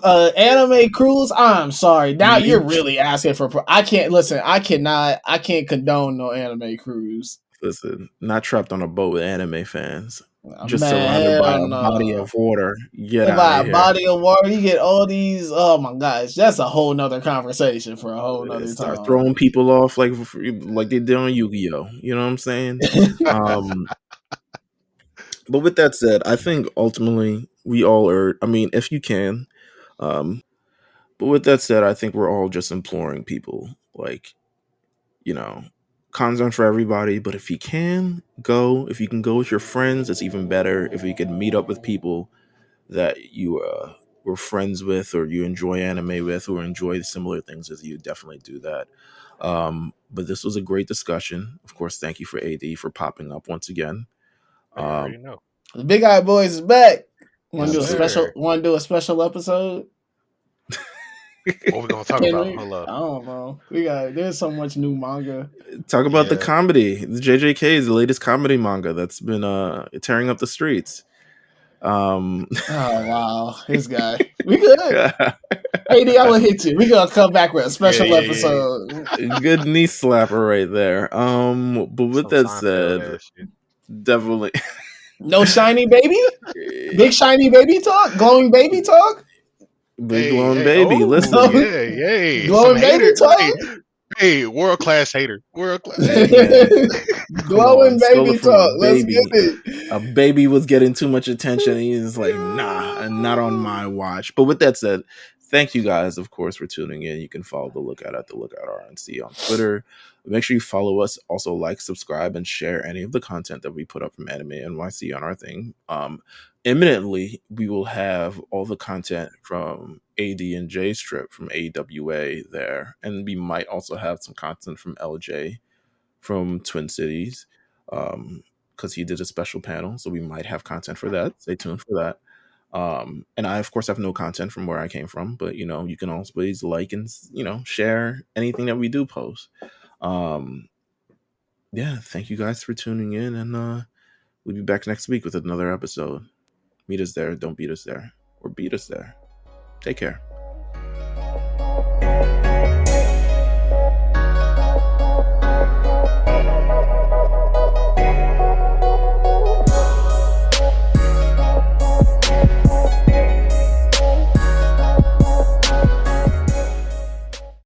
A anime cruise. I'm sorry. Now you're Me, really asking for. I can't listen. I cannot. I can't condone no anime cruise. listen, not trapped on a boat with anime fans. Just Man, surrounded by hell a body no. of water. Get If out of I here. body of water, you get all these. Oh my gosh, that's a whole nother conversation for a whole nother Start time. throwing people off like they did on Yu-Gi-Oh. You know what I'm saying? Um, but with that said, I think ultimately we all are. I mean, if you can. But with that said, I think we're all just imploring people, like, you know, cons aren't for everybody, but if you can go, if you can go with your friends, it's even better. If you can meet up with people that you were friends with or you enjoy anime with or enjoy similar things as you, definitely do that. But this was a great discussion. Of course, thank you for AD for popping up once again. I Um, already know. The Big Eye Boys is back. Want Yes, to do a special? sir. Want to do a special episode? What we gonna talk Can about? we? Hold up. I don't know. There's so much new manga. Talk about the Yeah. comedy. The JJK is the latest comedy manga that's been tearing up the streets. Oh wow, this guy. We good. AD, I'm gonna hit you. We gonna come back with a Yeah, special yeah, yeah. episode. Good knee slapper right there. But with Some that Seinfeld said, ass shit. definitely No shiny baby. Big shiny baby talk. Glowing baby talk. big Hey, glowing hey, baby. oh, Listen, yeah, yay. Some Glowing baby hater. talk. Hey, hey, world class hater. World class. Hey. man, come on, Glowing stole it baby from a talk. Let's get baby. it. A baby was getting too much attention, and he's like, nah, not on my watch. But with that said, thank you guys, of course, for tuning in. You can follow the Lookout at the Lookout RNC on Twitter. Make sure you follow us. Also, like, subscribe, and share any of the content that we put up from Anime NYC on our thing. Imminently, we will have all the content from AD and J Strip from AWA there, and we might also have some content from LJ from Twin Cities, because he did a special panel, so we might have content for that. Stay tuned for that. And I, of course, have no content from where I came from, but you can always like and share anything that we do post. Um, yeah, thank you guys for tuning in, and we'll be back next week with another episode. Meet us there, don't beat us there, or beat us there. Take care.